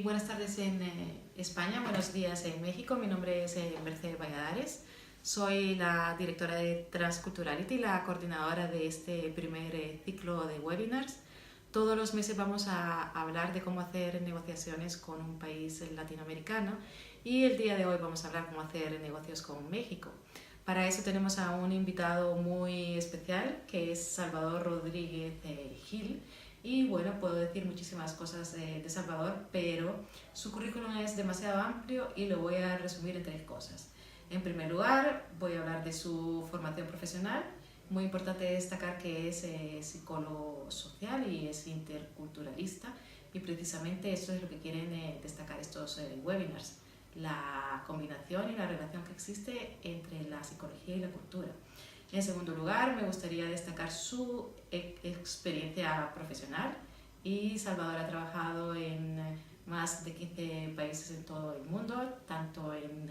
buenas tardes en España, buenos días en México. Mi nombre es Mercedes Valladares. Soy la directora de Transculturality, la coordinadora de este primer ciclo de webinars. Todos los meses vamos a hablar de cómo hacer negociaciones con un país latinoamericano y el día de hoy vamos a hablar cómo hacer negocios con México. Para eso tenemos a un invitado muy especial que es Salvador Rodríguez Gil. Y bueno, puedo decir muchísimas cosas de Salvador, pero su currículum es demasiado amplio y lo voy a resumir en 3 cosas. En primer lugar, voy a hablar de su formación profesional. Muy importante destacar que es psicólogo social y es interculturalista, y precisamente eso es lo que quieren destacar estos webinars, la combinación y la relación que existe entre la psicología y la cultura. En segundo lugar, me gustaría destacar su experiencia profesional, y Salvador ha trabajado en más de 15 países en todo el mundo, tanto en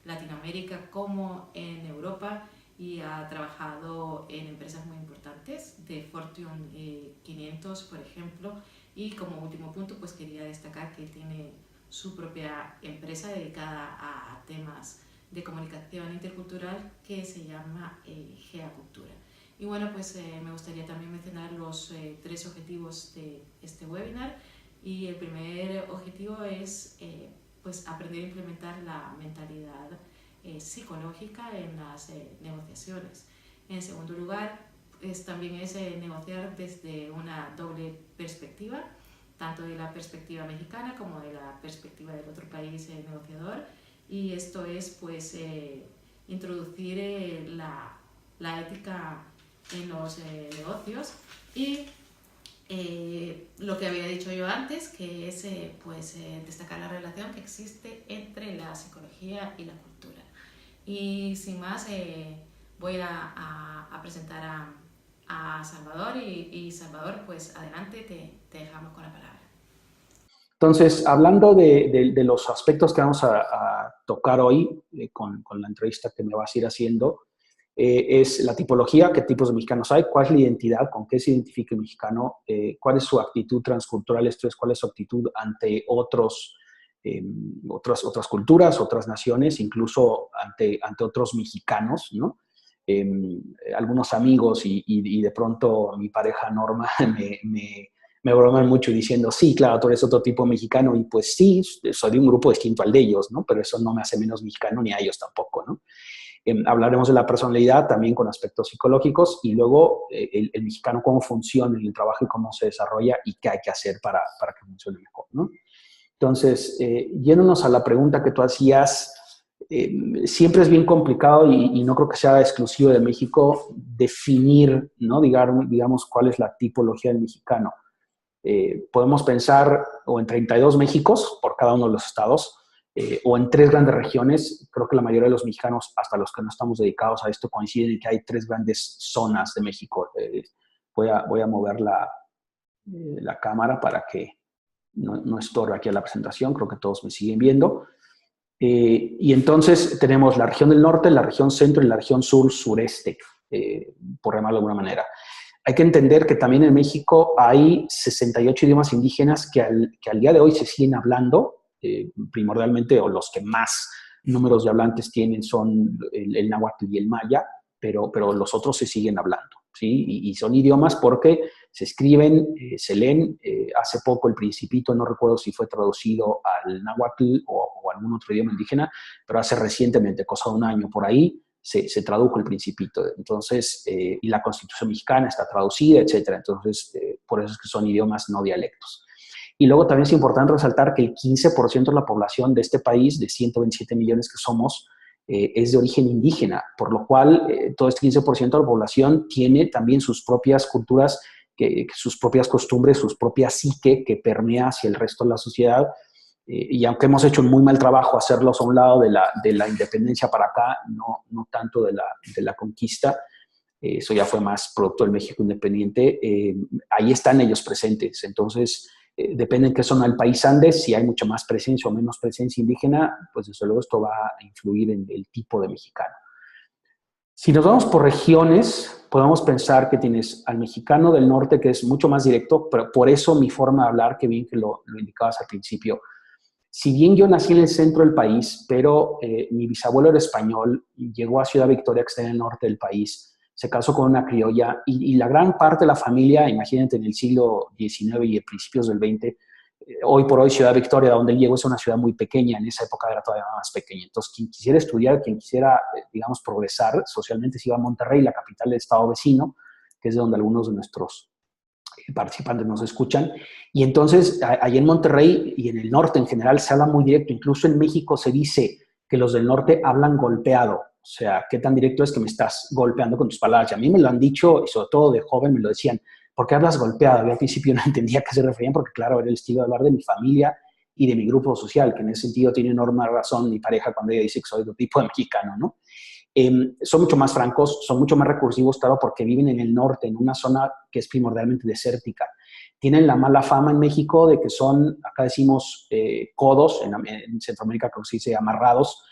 Latinoamérica como en Europa, y ha trabajado en empresas muy importantes de Fortune 500, por ejemplo, y como último punto pues quería destacar que tiene su propia empresa dedicada a temas de comunicación intercultural que se llama Geacultura. Y bueno, pues me gustaría también mencionar los 3 objetivos de este webinar. Y el primer objetivo es pues aprender a implementar la mentalidad psicológica en las negociaciones. En segundo lugar, también es negociar desde una doble perspectiva, tanto de la perspectiva mexicana como de la perspectiva del otro país negociador. Y esto es pues introducir la ética en los negocios, y lo que había dicho yo antes, que es destacar la relación que existe entre la psicología y la cultura. Y sin más, voy a presentar a Salvador, y Salvador, pues adelante, te dejamos con la palabra. Entonces, hablando de los aspectos que vamos a tocar hoy con la entrevista que me vas a ir haciendo, es la tipología, qué tipos de mexicanos hay, cuál es la identidad, con qué se identifica el mexicano, cuál es su actitud transcultural, esto es, cuál es su actitud ante otras culturas, otras naciones, incluso ante otros mexicanos, ¿no? Algunos amigos y de pronto mi pareja Norma me bromean mucho diciendo, sí, claro, tú eres otro tipo mexicano, y pues sí, soy de un grupo distinto al de ellos, ¿no? Pero eso no me hace menos mexicano ni a ellos tampoco, ¿no? Hablaremos de la personalidad también con aspectos psicológicos, y luego el mexicano, cómo funciona en el trabajo y cómo se desarrolla y qué hay que hacer para que funcione mejor, ¿no? Entonces, yéndonos a la pregunta que tú hacías, siempre es bien complicado y no creo que sea exclusivo de México definir, ¿no? Digamos, cuál es la tipología del mexicano. Podemos pensar o en 32 Méxicos por cada uno de los estados, o en 3 grandes regiones. Creo que la mayoría de los mexicanos, hasta los que no estamos dedicados a esto, coinciden en que hay 3 grandes zonas de México. Voy a mover la cámara para que no estorbe aquí a la presentación. Creo que todos me siguen viendo. Y entonces tenemos la región del norte, la región centro y la región sur-sureste, por llamarlo de alguna manera. Hay que entender que también en México hay 68 idiomas indígenas que al día de hoy se siguen hablando, primordialmente, o los que más números de hablantes tienen son el náhuatl y el maya, pero los otros se siguen hablando, ¿sí? Y son idiomas porque se escriben, se leen. Hace poco El Principito, no recuerdo si fue traducido al náhuatl o algún otro idioma indígena, pero hace recientemente, cosa de un año por ahí, se tradujo El Principito. Entonces, y la Constitución mexicana está traducida, etcétera. Entonces, por eso es que son idiomas no dialectos. Y luego también es importante resaltar que el 15% de la población de este país, de 127 millones que somos, es de origen indígena, por lo cual todo este 15% de la población tiene también sus propias culturas, sus propias costumbres, sus propias psique que permea hacia el resto de la sociedad. Y aunque hemos hecho un muy mal trabajo hacerlos a un lado de la independencia para acá, no tanto de la conquista, eso ya fue más producto del México independiente, ahí están ellos presentes. Entonces, depende en qué zona del país andes, si hay mucha más presencia o menos presencia indígena, pues desde luego esto va a influir en el tipo de mexicano. Si nos vamos por regiones, podemos pensar que tienes al mexicano del norte, que es mucho más directo, pero por eso mi forma de hablar, que bien que lo indicabas al principio, Si bien yo nací en el centro del país, pero mi bisabuelo era español, llegó a Ciudad Victoria, que está en el norte del país, se casó con una criolla y la gran parte de la familia, imagínate, en el siglo XIX y a principios del XX, hoy por hoy Ciudad Victoria, donde él llegó, es una ciudad muy pequeña, en esa época era todavía más pequeña. Entonces, quien quisiera estudiar, quien quisiera, digamos, progresar socialmente, se iba a Monterrey, la capital del estado vecino, que es de donde algunos de nuestros participantes nos escuchan. Y entonces, ahí en Monterrey y en el norte en general se habla muy directo. Incluso en México se dice que los del norte hablan golpeado. O sea, qué tan directo es que me estás golpeando con tus palabras. Y a mí me lo han dicho, y sobre todo de joven me lo decían, ¿por qué hablas golpeado? Yo al principio no entendía a qué se referían, porque claro, era el estilo de hablar de mi familia y de mi grupo social, que en ese sentido tiene enorme razón mi pareja cuando ella dice que soy de tipo de mexicano, ¿no? Son mucho más francos, son mucho más recursivos, claro, porque viven en el norte, en una zona que es primordialmente desértica. Tienen la mala fama en México de que son, acá decimos codos, en Centroamérica creo que se dice amarrados,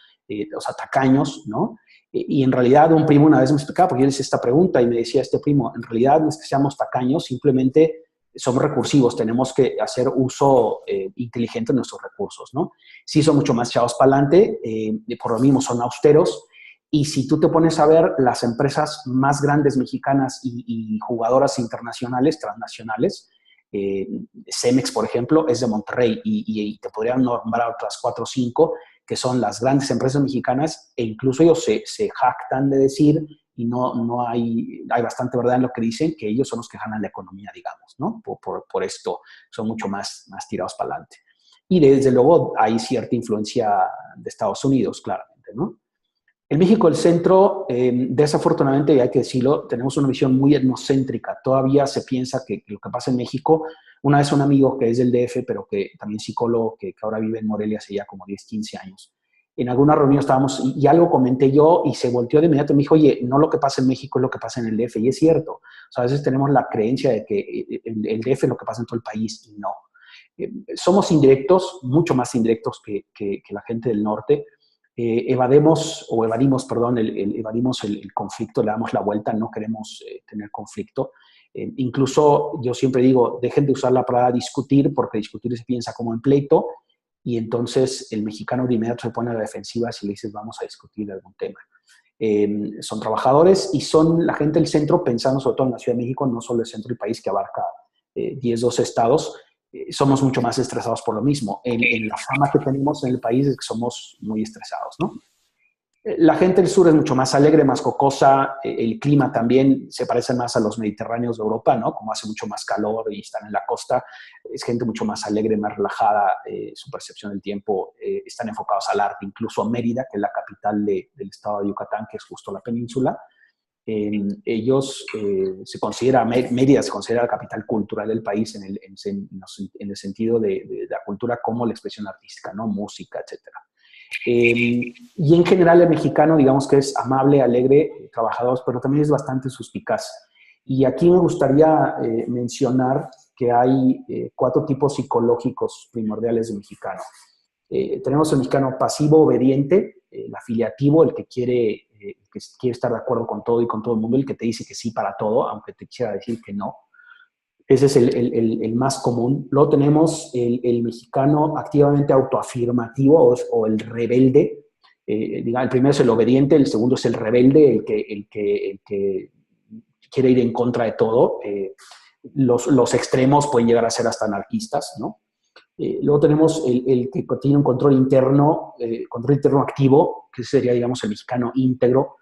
o sea, tacaños, ¿no? Y en realidad un primo una vez me explicaba, porque yo le hice esta pregunta y me decía este primo, en realidad no es que seamos tacaños, simplemente somos recursivos, tenemos que hacer uso inteligente de nuestros recursos, ¿no? Sí son mucho más echados para adelante, por lo mismo son austeros, y si tú te pones a ver las empresas más grandes mexicanas y jugadoras internacionales, transnacionales, eh, Cemex, por ejemplo, es de Monterrey y te podrían nombrar otras 4 o 5 que son las grandes empresas mexicanas e incluso ellos se jactan de decir, y no hay bastante verdad en lo que dicen, que ellos son los que ganan la economía, digamos, ¿no? Por esto son mucho más tirados para adelante. Y desde luego hay cierta influencia de Estados Unidos, claramente, ¿no? En México, el centro, desafortunadamente, y hay que decirlo, tenemos una visión muy etnocéntrica. Todavía se piensa que lo que pasa en México, una vez un amigo que es del DF, pero que también psicólogo, que ahora vive en Morelia hace ya como 10, 15 años, en alguna reunión estábamos y algo comenté yo y se volteó de inmediato y me dijo, oye, no lo que pasa en México es lo que pasa en el DF. Y es cierto. O sea, a veces tenemos la creencia de que el DF es lo que pasa en todo el país y no. Somos indirectos, mucho más indirectos que la gente del norte. Evadimos el conflicto, le damos la vuelta, no queremos tener conflicto. Incluso yo siempre digo, dejen de usar la palabra discutir, porque discutir se piensa como en pleito, y entonces el mexicano de inmediato se pone a la defensiva si le dices vamos a discutir algún tema. Son trabajadores y son la gente del centro, pensando sobre todo en la Ciudad de México, no solo el centro del país que abarca 10, 12 estados, somos mucho más estresados por lo mismo. En la fama que tenemos en el país es que somos muy estresados, ¿no? La gente del sur es mucho más alegre, más jocosa, el clima también se parece más a los mediterráneos de Europa, ¿no? Como hace mucho más calor y están en la costa, es gente mucho más alegre, más relajada, su percepción del tiempo, están enfocados al arte, incluso a Mérida, que es la capital del estado de Yucatán, que es justo la península. Ellos se considera, Mérida se considera la capital cultural del país en el sentido de la cultura como la expresión artística, ¿no? Música, etcétera. Y en general el mexicano, digamos que es amable, alegre, trabajador, pero también es bastante suspicaz. Y aquí me gustaría mencionar que hay 4 tipos psicológicos primordiales de mexicano. Tenemos el mexicano pasivo, obediente, el afiliativo, el que quiere estar de acuerdo con todo y con todo el mundo, el que te dice que sí para todo, aunque te quisiera decir que no. Ese es el más común. Luego tenemos el mexicano activamente autoafirmativo o el rebelde. El primero es el obediente, el segundo es el rebelde, el que quiere ir en contra de todo. Los extremos pueden llegar a ser hasta anarquistas, ¿no? Luego tenemos el que tiene un control interno activo, que sería, digamos, el mexicano íntegro.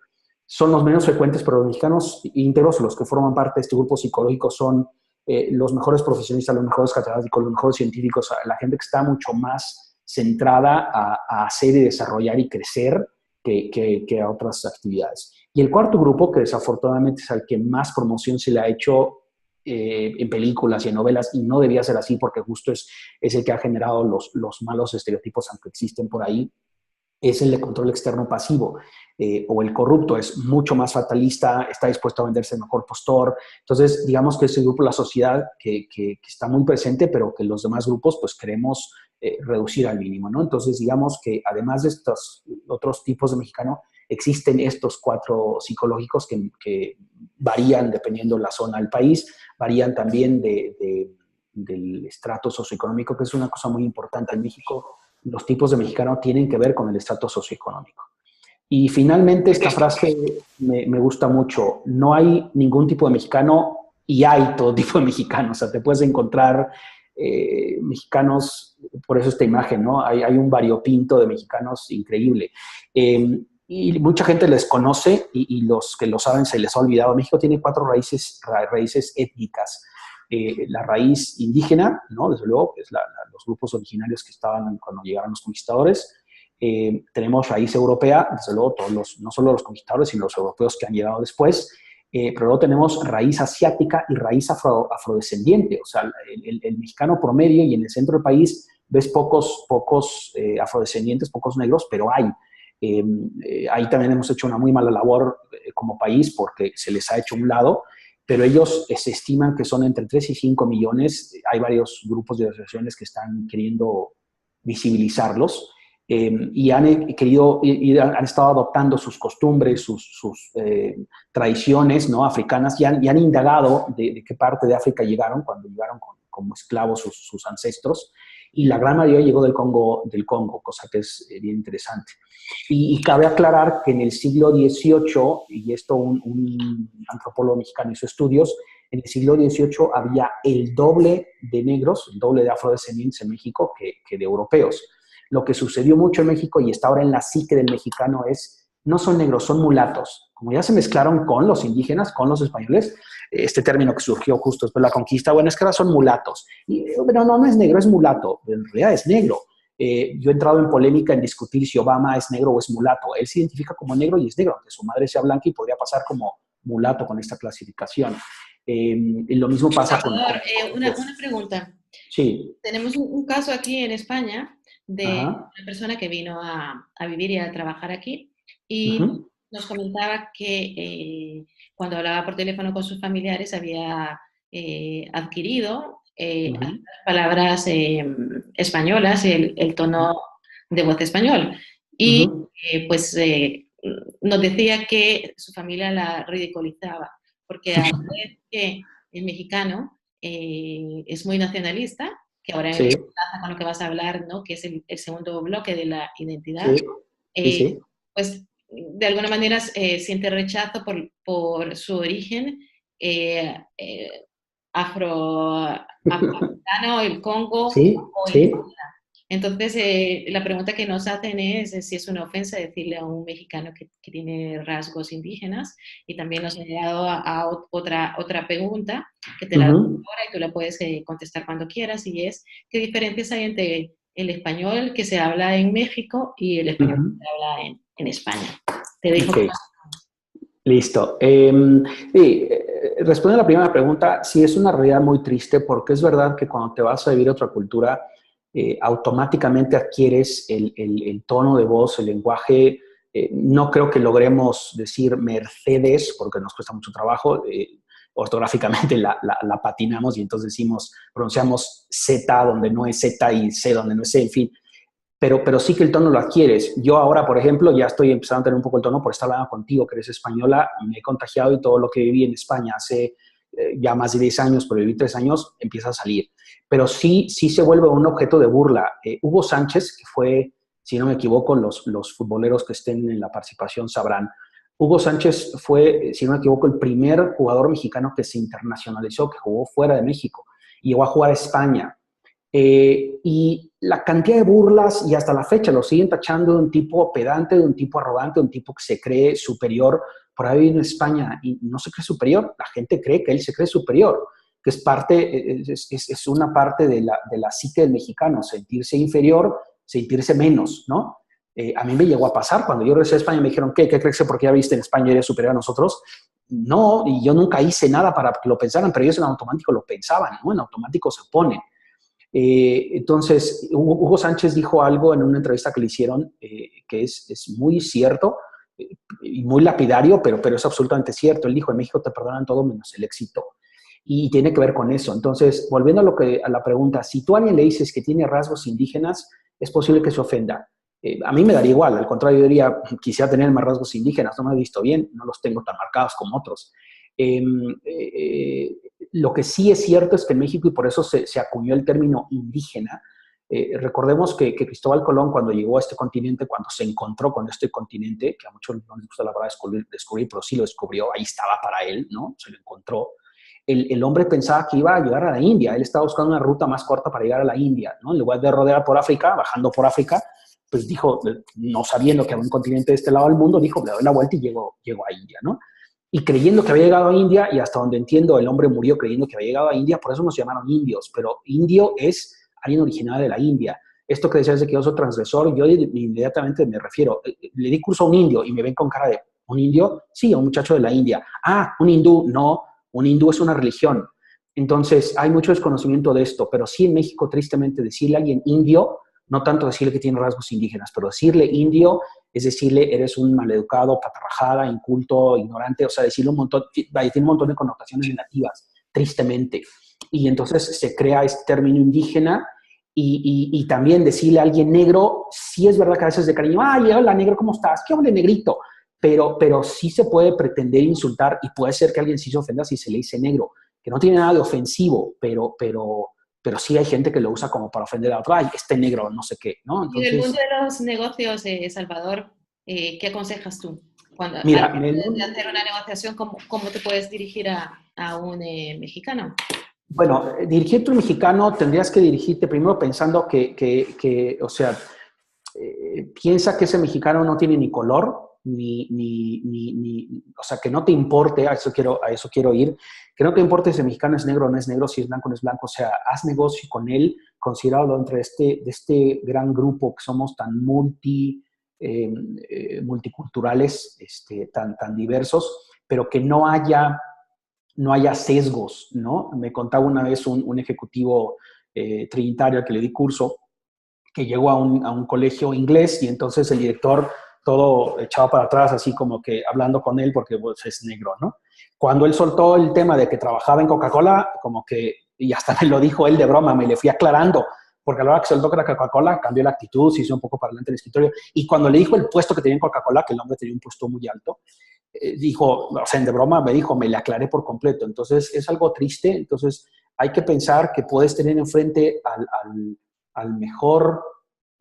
Son los menos frecuentes, pero los mexicanos íntegros, los que forman parte de este grupo psicológico, son los mejores profesionistas, los mejores catedráticos, los mejores científicos, la gente que está mucho más centrada a hacer y desarrollar y crecer que a otras actividades. Y el cuarto grupo, que desafortunadamente es al que más promoción se le ha hecho en películas y en novelas, y no debía ser así porque justo es el que ha generado los malos estereotipos, aunque existen por ahí, es el de control externo pasivo, o el corrupto, es mucho más fatalista, está dispuesto a venderse el mejor postor. Entonces, digamos que es el grupo de la sociedad que está muy presente, pero que los demás grupos pues queremos reducir al mínimo, ¿no? Entonces, digamos que además de estos otros tipos de mexicano, existen estos 4 psicológicos que varían dependiendo de la zona del país, varían también del estrato socioeconómico, que es una cosa muy importante en México. los tipos de mexicano tienen que ver con el estatus socioeconómico. Y finalmente esta frase me gusta mucho. No hay ningún tipo de mexicano y hay todo tipo de mexicanos. O sea, te puedes encontrar mexicanos, por eso esta imagen, ¿no? Hay un variopinto de mexicanos increíble. Y mucha gente les conoce y los que lo saben se les ha olvidado. México tiene 4 raíces étnicas. La raíz indígena, ¿no? Desde luego, es los grupos originarios que estaban cuando llegaron los conquistadores. Tenemos raíz europea, desde luego, no solo los conquistadores, sino los europeos que han llegado después, pero luego tenemos raíz asiática y raíz afrodescendiente. O sea, el mexicano promedio y en el centro del país ves pocos afrodescendientes, pocos negros, pero hay. Ahí también hemos hecho una muy mala labor como país porque se les ha hecho a un lado, pero ellos se estiman que son entre 3 y 5 millones. Hay varios grupos de asociaciones que están queriendo visibilizarlos. Y han querido y han estado adoptando sus costumbres, sus tradiciones, ¿no?, africanas, y han indagado de qué parte de África llegaron cuando llegaron como esclavos sus ancestros, y la gran mayoría llegó del Congo, cosa que es bien interesante. Y cabe aclarar que en el siglo XVIII, y esto un antropólogo mexicano hizo estudios, en el siglo XVIII había el doble de negros, el doble de afrodescendientes en México que de europeos. Lo que sucedió mucho en México y está ahora en la psique del mexicano es, no son negros, son mulatos. Como ya se mezclaron con los indígenas, con los españoles, este término que surgió justo después de la conquista, bueno, es que ahora son mulatos. Pero no es negro, es mulato. En realidad es negro. Yo he entrado en polémica en discutir si Obama es negro o es mulato. Él se identifica como negro y es negro, aunque su madre sea blanca y podría pasar como mulato con esta clasificación. Y lo mismo pasa Salvador, una pregunta. Sí. Tenemos un caso aquí en España de Ajá. una persona que vino a vivir y a trabajar aquí y nos comentaba que cuando hablaba por teléfono con sus familiares había adquirido palabras españolas, el tono de voz español. Y pues nos decía que su familia la ridiculizaba, porque a vez que el mexicano es muy nacionalista, que ahora Sí. con lo que vas a hablar, ¿no?, que es el segundo bloque de la identidad, Sí. pues de alguna manera siente rechazo por su origen afroamericano, el Congo Sí. o el Angola. Entonces, la pregunta que nos hacen es si es una ofensa decirle a un mexicano que tiene rasgos indígenas, y también nos han llegado a otra pregunta que te la doy ahora y tú la puedes contestar cuando quieras, y es, ¿qué diferencias hay entre el español que se habla en México y el español que se habla en España? Te dejo. Okay. Listo. Respondiendo a la primera pregunta, sí es una realidad muy triste, porque es verdad que cuando te vas a vivir a otra cultura, automáticamente adquieres el tono de voz, el lenguaje. No creo que logremos decir Mercedes, porque nos cuesta mucho trabajo. Ortográficamente la patinamos y entonces pronunciamos Z donde no es Z y C donde no es C, en fin. Pero sí que el tono lo adquieres. Yo ahora, por ejemplo, ya estoy empezando a tener un poco el tono por estar hablando contigo, que eres española, me he contagiado y todo lo que viví en España hace ya más de 10 años, pero viví 3 años, empieza a salir. Pero sí se vuelve un objeto de burla. Hugo Sánchez, que fue, si no me equivoco, los futboleros que estén en la participación sabrán, Hugo Sánchez fue, si no me equivoco, el primer jugador mexicano que se internacionalizó, que jugó fuera de México. Llegó a jugar a España. Y la cantidad de burlas, y hasta la fecha lo siguen tachando de un tipo pedante, de un tipo arrogante, de un tipo que se cree superior por haber vivido en España, y no se cree superior. La gente cree que él se cree superior, que es una parte de la psique del mexicano, sentirse inferior, sentirse menos, ¿no? A mí me llegó a pasar cuando yo regresé a España. Me dijeron, ¿qué crees que porque ya viste en España eres superior a nosotros? No, y yo nunca hice nada para que lo pensaran, pero ellos en automático lo pensaban, ¿no? En automático se oponen. Entonces, Hugo Sánchez dijo algo en una entrevista que le hicieron que es muy cierto y muy lapidario, pero es absolutamente cierto. Él dijo, en México te perdonan todo menos el éxito. Y tiene que ver con eso. Entonces, volviendo a la pregunta, si tú a alguien le dices que tiene rasgos indígenas, es posible que se ofenda. A mí me daría igual, al contrario, yo diría, quisiera tener más rasgos indígenas, no me he visto bien, no los tengo tan marcados como otros. Lo que sí es cierto es que en México, y por eso se acuñó el término indígena, Recordemos que Cristóbal Colón, cuando llegó a este continente, cuando se encontró con este continente, que a muchos no les gusta la palabra descubrir, pero sí lo descubrió, ahí estaba para él, ¿no? Se lo encontró. El hombre pensaba que iba a llegar a la India. Él estaba buscando una ruta más corta para llegar a la India, ¿no? En lugar de rodear por África, bajando por África, pues dijo, no sabiendo que había un continente de este lado del mundo, dijo, le doy la vuelta y llego a India, ¿no? Y creyendo que había llegado a India, y hasta donde entiendo, el hombre murió creyendo que había llegado a India, por eso nos llamaron indios, pero indio es alguien originario de la India. Esto que decías de que yo soy transgresor, yo inmediatamente me refiero, le di curso a un indio y me ven con cara de, ¿un indio? Sí, a un muchacho de la India. Ah, un hindú, no, un hindú es una religión. Entonces, hay mucho desconocimiento de esto, pero sí en México, tristemente, decirle a alguien indio, no tanto decirle que tiene rasgos indígenas, pero decirle indio es decirle eres un maleducado, patarrajada, inculto, ignorante, o sea, decirle un montón, tiene un montón de connotaciones negativas, tristemente. Y entonces se crea este término indígena y también decirle a alguien negro, sí es verdad que a veces de cariño, ay, hola negro, ¿cómo estás? ¿Qué hombre negrito? Pero sí se puede pretender insultar y puede ser que alguien sí se ofenda si se le dice negro, que no tiene nada de ofensivo, pero sí hay gente que lo usa como para ofender a otro, ay, este negro, no sé qué, ¿no? Entonces, y en el mundo de los negocios, Salvador, ¿qué aconsejas tú? Cuando mira, al de hacer una negociación, ¿cómo te puedes dirigir a un mexicano? Bueno, dirigirte a un mexicano tendrías que dirigirte primero pensando o sea, piensa que ese mexicano no tiene ni color, o sea, que no te importe, a eso quiero ir, que no te importe si el mexicano es negro o no es negro, si es blanco o no es blanco, o sea, haz negocio con él, considerarlo entre de este gran grupo que somos tan multiculturales, tan diversos, pero que no haya sesgos, ¿no? Me contaba una vez un ejecutivo trinitario que le di curso, que llegó a un colegio inglés y entonces el director todo echado para atrás, así como que hablando con él porque pues, es negro, ¿no? Cuando él soltó el tema de que trabajaba en Coca-Cola, como que, y hasta me lo dijo él de broma, me le fui aclarando, porque a la hora que soltó que era Coca-Cola, cambió la actitud, se hizo un poco para adelante en el escritorio, y cuando le dijo el puesto que tenía en Coca-Cola, que el hombre tenía un puesto muy alto, dijo, o sea, de broma me dijo, me le aclaré por completo. Entonces, es algo triste. Entonces, hay que pensar que puedes tener enfrente al mejor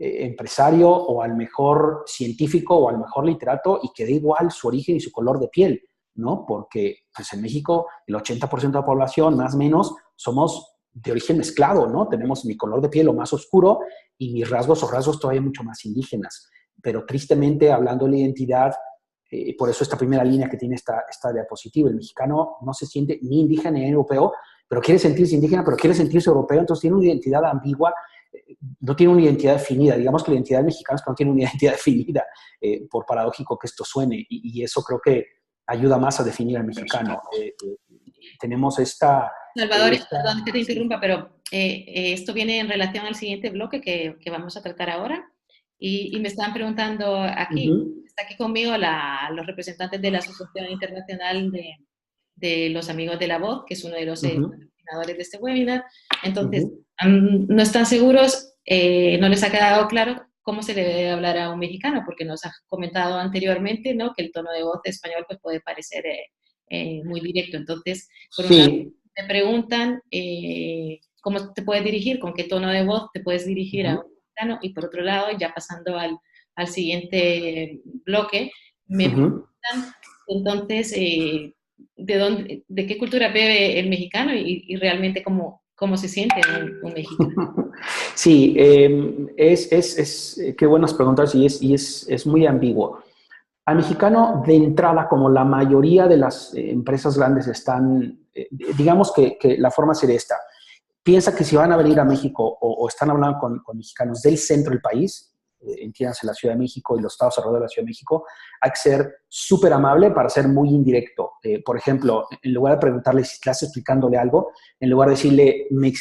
empresario o al mejor científico o al mejor literato y que da igual su origen y su color de piel, ¿no? Porque pues, en México el 80% de la población, más o menos, somos de origen mezclado, ¿no? Tenemos mi color de piel lo más oscuro y mis rasgos o rasgos todavía mucho más indígenas. Pero tristemente, hablando de la identidad, por eso esta primera línea que tiene esta diapositiva, el mexicano no se siente ni indígena ni europeo, pero quiere sentirse indígena, pero quiere sentirse europeo, entonces tiene una identidad ambigua, no tiene una identidad definida. Digamos que la identidad mexicana es que no tiene una identidad definida, por paradójico que esto suene, y eso creo que ayuda más a definir al mexicano. Tenemos esta... Salvador, perdón que te interrumpa, pero esto viene en relación al siguiente bloque que vamos a tratar ahora. Y me estaban preguntando aquí, está aquí conmigo los representantes de la Asociación Internacional de los Amigos de la Voz, que es uno de los patrocinadores de este webinar. Entonces, no están seguros, no les ha quedado claro cómo se le debe hablar a un mexicano, porque nos ha comentado anteriormente, ¿no?, que el tono de voz de español pues, puede parecer muy directo. Entonces, por un lado, me preguntan cómo te puedes dirigir, con qué tono de voz te puedes dirigir a un mexicano, y por otro lado, ya pasando al siguiente bloque, me preguntan entonces de qué cultura bebe el mexicano y realmente cómo se siente un mexicano. Sí, qué buenas preguntas y es muy ambiguo. Al mexicano, de entrada, como la mayoría de las empresas grandes están, digamos que la forma sería esta. Piensa que si van a venir a México o están hablando con mexicanos del centro del país, entiéndase la Ciudad de México y los estados alrededor de la Ciudad de México, hay que ser súper amable para ser muy indirecto. Por ejemplo, en lugar de preguntarle si estás explicándole algo, en lugar de decirle, ¿me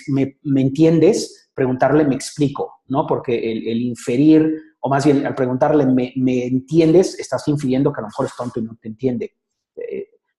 entiendes?, preguntarle, ¿me explico?, ¿no? Porque el inferir, o más bien, al preguntarle, ¿me entiendes?, estás infiriendo que a lo mejor es tonto y no te entiende.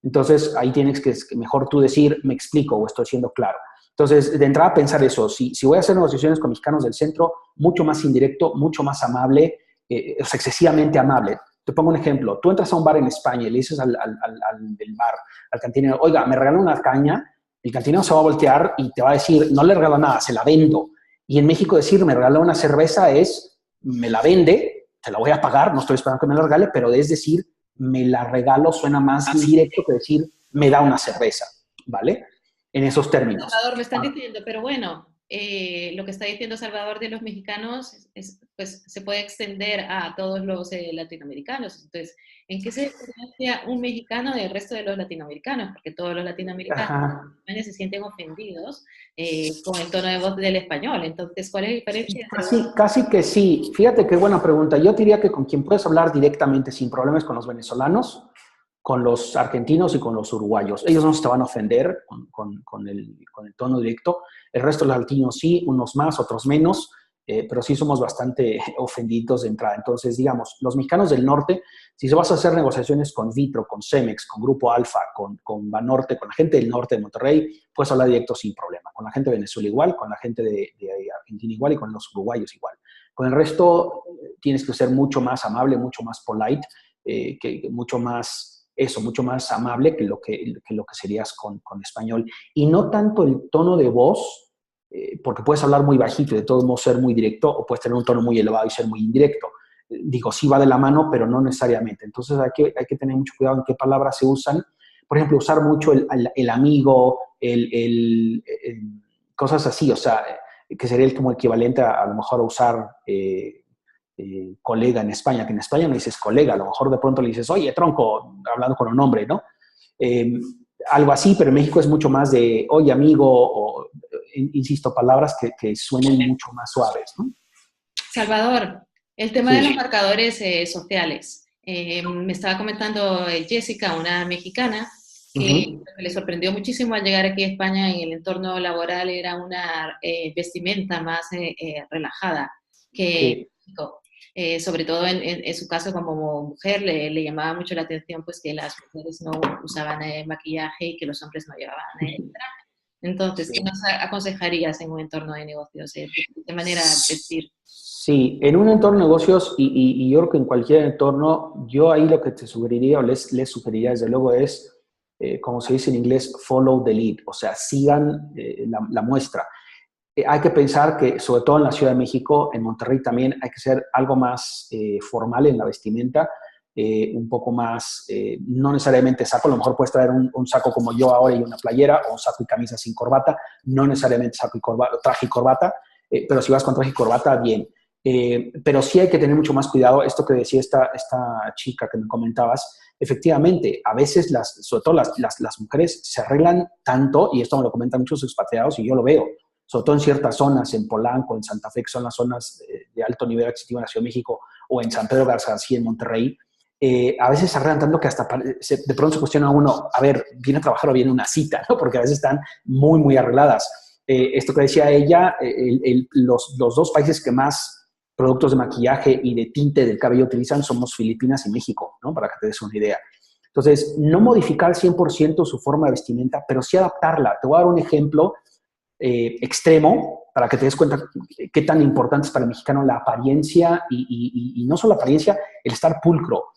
Entonces, ahí tienes que mejor tú decir, me explico o estoy siendo claro. Entonces, de entrada, pensar eso. Si voy a hacer negociaciones con mexicanos del centro, mucho más indirecto, mucho más amable, o sea, excesivamente amable. Te pongo un ejemplo. Tú entras a un bar en España y le dices al del bar, al cantinero, oiga, me regala una caña. El cantinero se va a voltear y te va a decir, no le regalo nada, se la vendo. Y en México decir, me regala una cerveza es, me la vende, te la voy a pagar, no estoy esperando que me la regale, pero es decir, me la regalo suena más directo que decir, me da una cerveza, ¿vale? En esos términos. Salvador, me están diciendo, pero bueno, lo que está diciendo Salvador de los mexicanos pues, se puede extender a todos los latinoamericanos. Entonces, ¿en qué se diferencia un mexicano del resto de los latinoamericanos? Porque todos los latinoamericanos en España se sienten ofendidos con el tono de voz del español. Entonces, ¿cuál es la diferencia? Casi que sí. Fíjate qué buena pregunta. Yo diría que con quien puedes hablar directamente sin problemas con los venezolanos, con los argentinos y con los uruguayos. Ellos no se te van a ofender con el tono directo. El resto de los latinos sí, unos más, otros menos, pero sí somos bastante ofendidos de entrada. Entonces, digamos, los mexicanos del norte, si vas a hacer negociaciones con Vitro, con Cemex, con Grupo Alfa, con Banorte, con la gente del norte de Monterrey, puedes hablar directo sin problema. Con la gente de Venezuela igual, con la gente de Argentina igual y con los uruguayos igual. Con el resto tienes que ser mucho más amable, mucho más polite, mucho más amable que lo que serías con español. Y no tanto el tono de voz, porque puedes hablar muy bajito y de todos modos ser muy directo, o puedes tener un tono muy elevado y ser muy indirecto. Digo, sí va de la mano, pero no necesariamente. Entonces hay que tener mucho cuidado en qué palabras se usan. Por ejemplo, usar mucho el amigo, cosas así, o sea, que sería como equivalente a lo mejor a usar colega en España, que en España no dices colega, a lo mejor de pronto le dices, oye, tronco, hablando con un hombre, ¿no? Algo así, pero en México es mucho más de, oye, amigo, o, insisto, palabras que suenen mucho más suaves, ¿no? Salvador, el tema de los marcadores sociales. Me estaba comentando Jessica, una mexicana, que le sorprendió muchísimo al llegar aquí a España en el entorno laboral era una vestimenta más relajada que México. Sobre todo en su caso como mujer le llamaba mucho la atención pues que las mujeres no usaban maquillaje y que los hombres no llevaban traje. Entonces, ¿qué nos aconsejarías en un entorno de negocios? ¿De qué manera vestir? Sí, en un entorno de negocios y yo creo que en cualquier entorno, yo ahí lo que te sugeriría o les sugeriría desde luego es, como se dice en inglés, follow the lead, o sea, sigan la muestra. Hay que pensar que, sobre todo en la Ciudad de México, en Monterrey también hay que ser algo más formal en la vestimenta, un poco más, no necesariamente saco, a lo mejor puedes traer un saco como yo ahora y una playera, o un saco y camisa sin corbata, no necesariamente saco y corbata, traje y corbata, pero si vas con traje y corbata, bien. Pero sí hay que tener mucho más cuidado. Esto que decía esta chica que me comentabas, efectivamente, a veces, sobre todo las mujeres se arreglan tanto, y esto me lo comentan muchos expatriados y yo lo veo, sobre todo en ciertas zonas, en Polanco, en Santa Fe, que son las zonas de alto nivel adquisitivo en la Ciudad de México, o en San Pedro Garza García, en Monterrey, a veces se arreglan tanto que hasta de pronto se cuestiona a uno, a ver, ¿viene a trabajar o viene a una cita? ¿No? Porque a veces están muy, muy arregladas. Esto que decía ella, los dos países que más productos de maquillaje y de tinte del cabello utilizan somos Filipinas y México, ¿no? Para que te des una idea. Entonces, no modificar 100% su forma de vestimenta, pero sí adaptarla. Te voy a dar un ejemplo extremo para que te des cuenta qué tan importante es para el mexicano la apariencia y no solo la apariencia, el estar pulcro,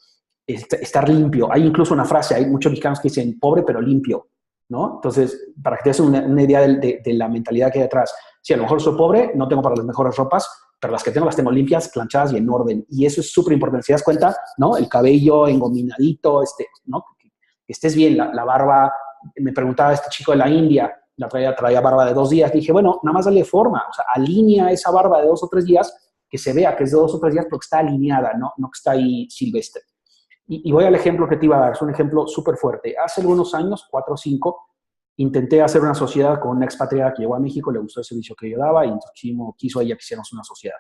estar limpio. Hay incluso una frase, hay muchos mexicanos que dicen pobre pero limpio, ¿no? Entonces, para que te des una idea de la mentalidad que hay detrás. Sí, a lo mejor soy pobre, no tengo para las mejores ropas, pero las que tengo las tengo limpias, planchadas y en orden. Y eso es súper importante. Si te das cuenta, ¿no? El cabello engominadito, ¿no? Que estés bien, la barba. Me preguntaba este chico de la India, la traía barba de 2 días. Dije, bueno, nada más dale forma, o sea, alinea esa barba de 2 o 3 días, que se vea que es de 2 o 3 días porque está alineada, no que está ahí silvestre. Y voy al ejemplo que te iba a dar, es un ejemplo súper fuerte. Hace algunos años, 4 o 5, intenté hacer una sociedad con una expatriada que llegó a México, le gustó el servicio que yo daba y entonces quiso ella que hiciéramos una sociedad.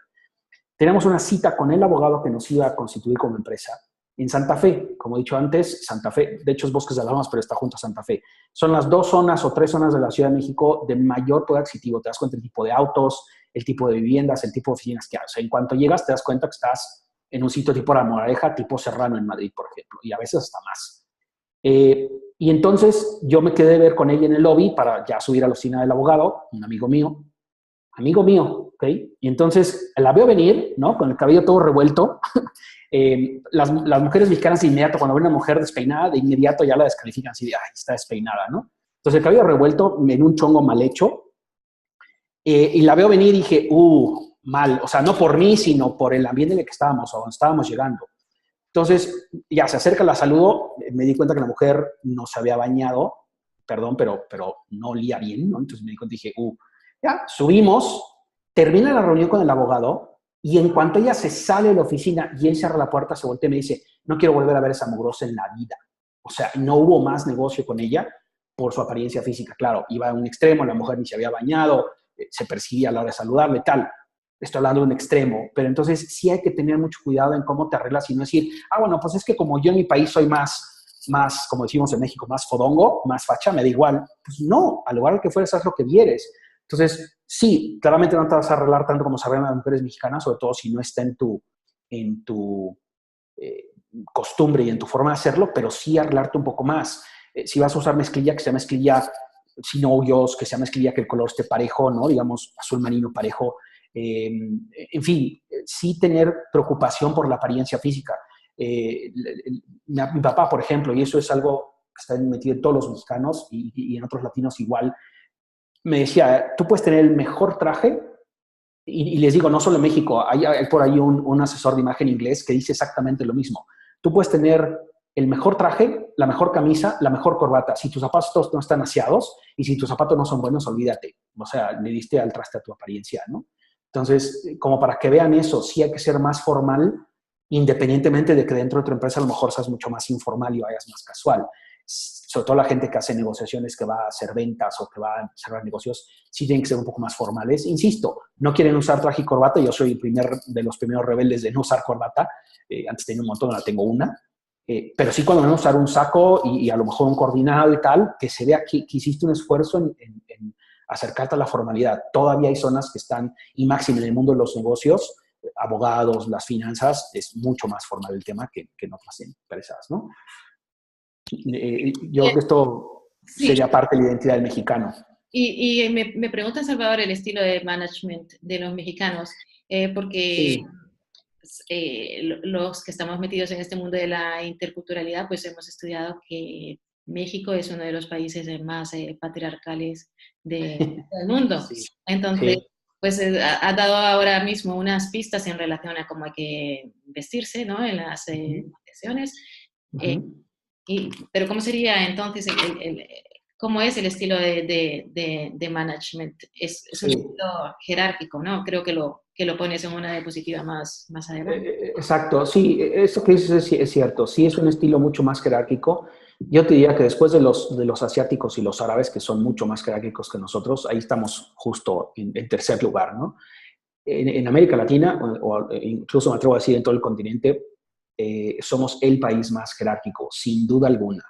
Teníamos una cita con el abogado que nos iba a constituir como empresa en Santa Fe. Como he dicho antes, Santa Fe, de hecho es Bosques de Alhamas, pero está junto a Santa Fe. Son las 2 zonas o 3 zonas de la Ciudad de México de mayor poder adquisitivo. Te das cuenta del tipo de autos, el tipo de viviendas, el tipo de oficinas que hay. O sea, en cuanto llegas te das cuenta que estás en un sitio tipo La Moraleja, tipo Serrano en Madrid, por ejemplo, y a veces hasta más. Y entonces yo me quedé de ver con ella en el lobby para ya subir a la oficina del abogado, un amigo mío, ¿ok? Y entonces la veo venir, ¿no? Con el cabello todo revuelto. Las mujeres mexicanas de inmediato, cuando ven a una mujer despeinada, de inmediato ya la descalifican así de, ay, está despeinada, ¿no? Entonces el cabello revuelto en un chongo mal hecho. Y la veo venir y dije, mal. O sea, no por mí, sino por el ambiente en el que estábamos, o donde estábamos llegando. Entonces, ya se acerca, la saludo, me di cuenta que la mujer no se había bañado, perdón, pero no olía bien, ¿no? Entonces me di cuenta y dije, ya, subimos, termina la reunión con el abogado, y en cuanto ella se sale de la oficina y él cierra la puerta, se voltea y me dice, no quiero volver a ver a esa mugrosa en la vida. O sea, no hubo más negocio con ella por su apariencia física. Claro, iba a un extremo, la mujer ni se había bañado, se percibía a la hora de saludarle, tal. Estoy hablando de un extremo, pero entonces sí hay que tener mucho cuidado en cómo te arreglas y no decir, bueno, pues es que como yo en mi país soy más, como decimos en México, más fodongo, más facha, me da igual. Pues no, al lugar que fueres, haz lo que vieres. Entonces, sí, claramente no te vas a arreglar tanto como se arreglan las mujeres mexicanas, sobre todo si no está en tu costumbre y en tu forma de hacerlo, pero sí arreglarte un poco más. Si vas a usar mezclilla, que sea mezclilla sin hoyos, que sea mezclilla que el color esté parejo, ¿no? Digamos, azul marino parejo. En fin, sí tener preocupación por la apariencia física. Mi papá, por ejemplo, y eso es algo que está metido en todos los mexicanos y en otros latinos igual, me decía, tú puedes tener el mejor traje, y les digo, no solo en México, hay por ahí un asesor de imagen inglés que dice exactamente lo mismo. Tú puedes tener el mejor traje, la mejor camisa, la mejor corbata. Si tus zapatos no están aseados y si tus zapatos no son buenos, olvídate. O sea, le diste al traste a tu apariencia, ¿no? Entonces, como para que vean eso, sí hay que ser más formal, independientemente de que dentro de tu empresa a lo mejor seas mucho más informal y vayas más casual. Sobre todo la gente que hace negociaciones, que va a hacer ventas o que va a cerrar negocios, sí tienen que ser un poco más formales. Insisto, no quieren usar traje y corbata. Yo soy de los primeros rebeldes de no usar corbata. Antes tenía un montón, ahora tengo una. Pero sí cuando van a usar un saco y a lo mejor un coordinado y tal, que se vea que hiciste un esfuerzo en acercarte a la formalidad. Todavía hay zonas que están, y máximo en el mundo de los negocios, abogados, las finanzas, es mucho más formal el tema que en otras empresas, ¿no? Yo creo que esto Sí. sería parte de la identidad del mexicano. Y me pregunta, Salvador, el estilo de management de los mexicanos, porque los que estamos metidos en este mundo de la interculturalidad, pues hemos estudiado que México es uno de los países más patriarcales del mundo. Sí. Entonces, Sí. pues ha dado ahora mismo unas pistas en relación a cómo hay que vestirse, ¿no? En las sesiones. Pero ¿cómo sería entonces, cómo es el estilo de management? Es un estilo jerárquico, ¿no? Creo que lo pones en una diapositiva más adelante. Exacto, sí, eso que dices es cierto. Sí es un estilo mucho más jerárquico. Yo te diría que después de los asiáticos y los árabes, que son mucho más jerárquicos que nosotros, ahí estamos justo en tercer lugar, ¿no? En América Latina, o incluso me atrevo a decir en todo el continente, somos el país más jerárquico, sin duda alguna.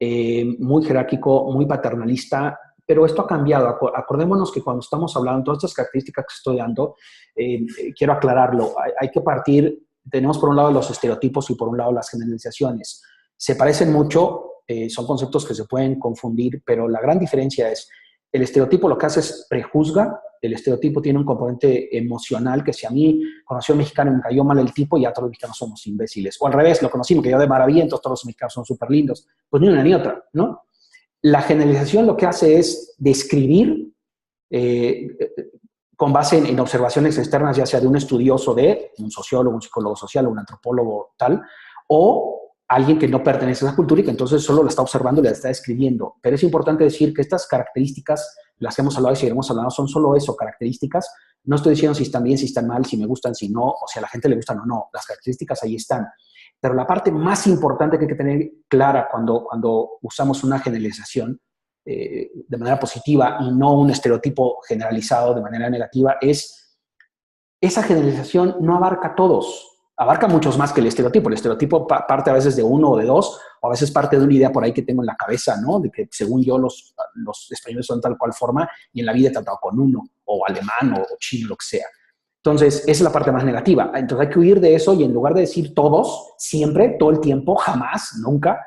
Muy jerárquico, muy paternalista, pero esto ha cambiado. Acordémonos que cuando estamos hablando de todas estas características que estoy dando, quiero aclararlo, hay que partir, tenemos por un lado los estereotipos y por un lado las generalizaciones. Se parecen mucho, son conceptos que se pueden confundir, pero la gran diferencia es, el estereotipo lo que hace es prejuzga, el estereotipo tiene un componente emocional que si a mí conocí a un mexicano y me cayó mal el tipo, ya todos los mexicanos somos imbéciles. O al revés, lo conocí, me cayó de maravilla, entonces todos los mexicanos son súper lindos. Pues ni una ni otra, ¿no? La generalización lo que hace es describir con base en observaciones externas, ya sea de un estudioso, de un sociólogo, un psicólogo social, un antropólogo tal, o alguien que no pertenece a esa cultura y que entonces solo la está observando y la está describiendo. Pero es importante decir que estas características, las que hemos hablado y seguiremos hablando, son solo eso, características. No estoy diciendo si están bien, si están mal, si me gustan, si no, o si a la gente le gustan o no. Las características ahí están. Pero la parte más importante que hay que tener clara cuando usamos una generalización de manera positiva y no un estereotipo generalizado de manera negativa es esa generalización no abarca a todos. Abarca muchos más que el estereotipo. El estereotipo parte a veces de uno o de dos, o a veces parte de una idea por ahí que tengo en la cabeza, ¿no? De que según yo los españoles son tal cual forma y en la vida he tratado con uno, o alemán, o chino, lo que sea. Entonces, esa es la parte más negativa. Entonces hay que huir de eso y en lugar de decir todos, siempre, todo el tiempo, jamás, nunca,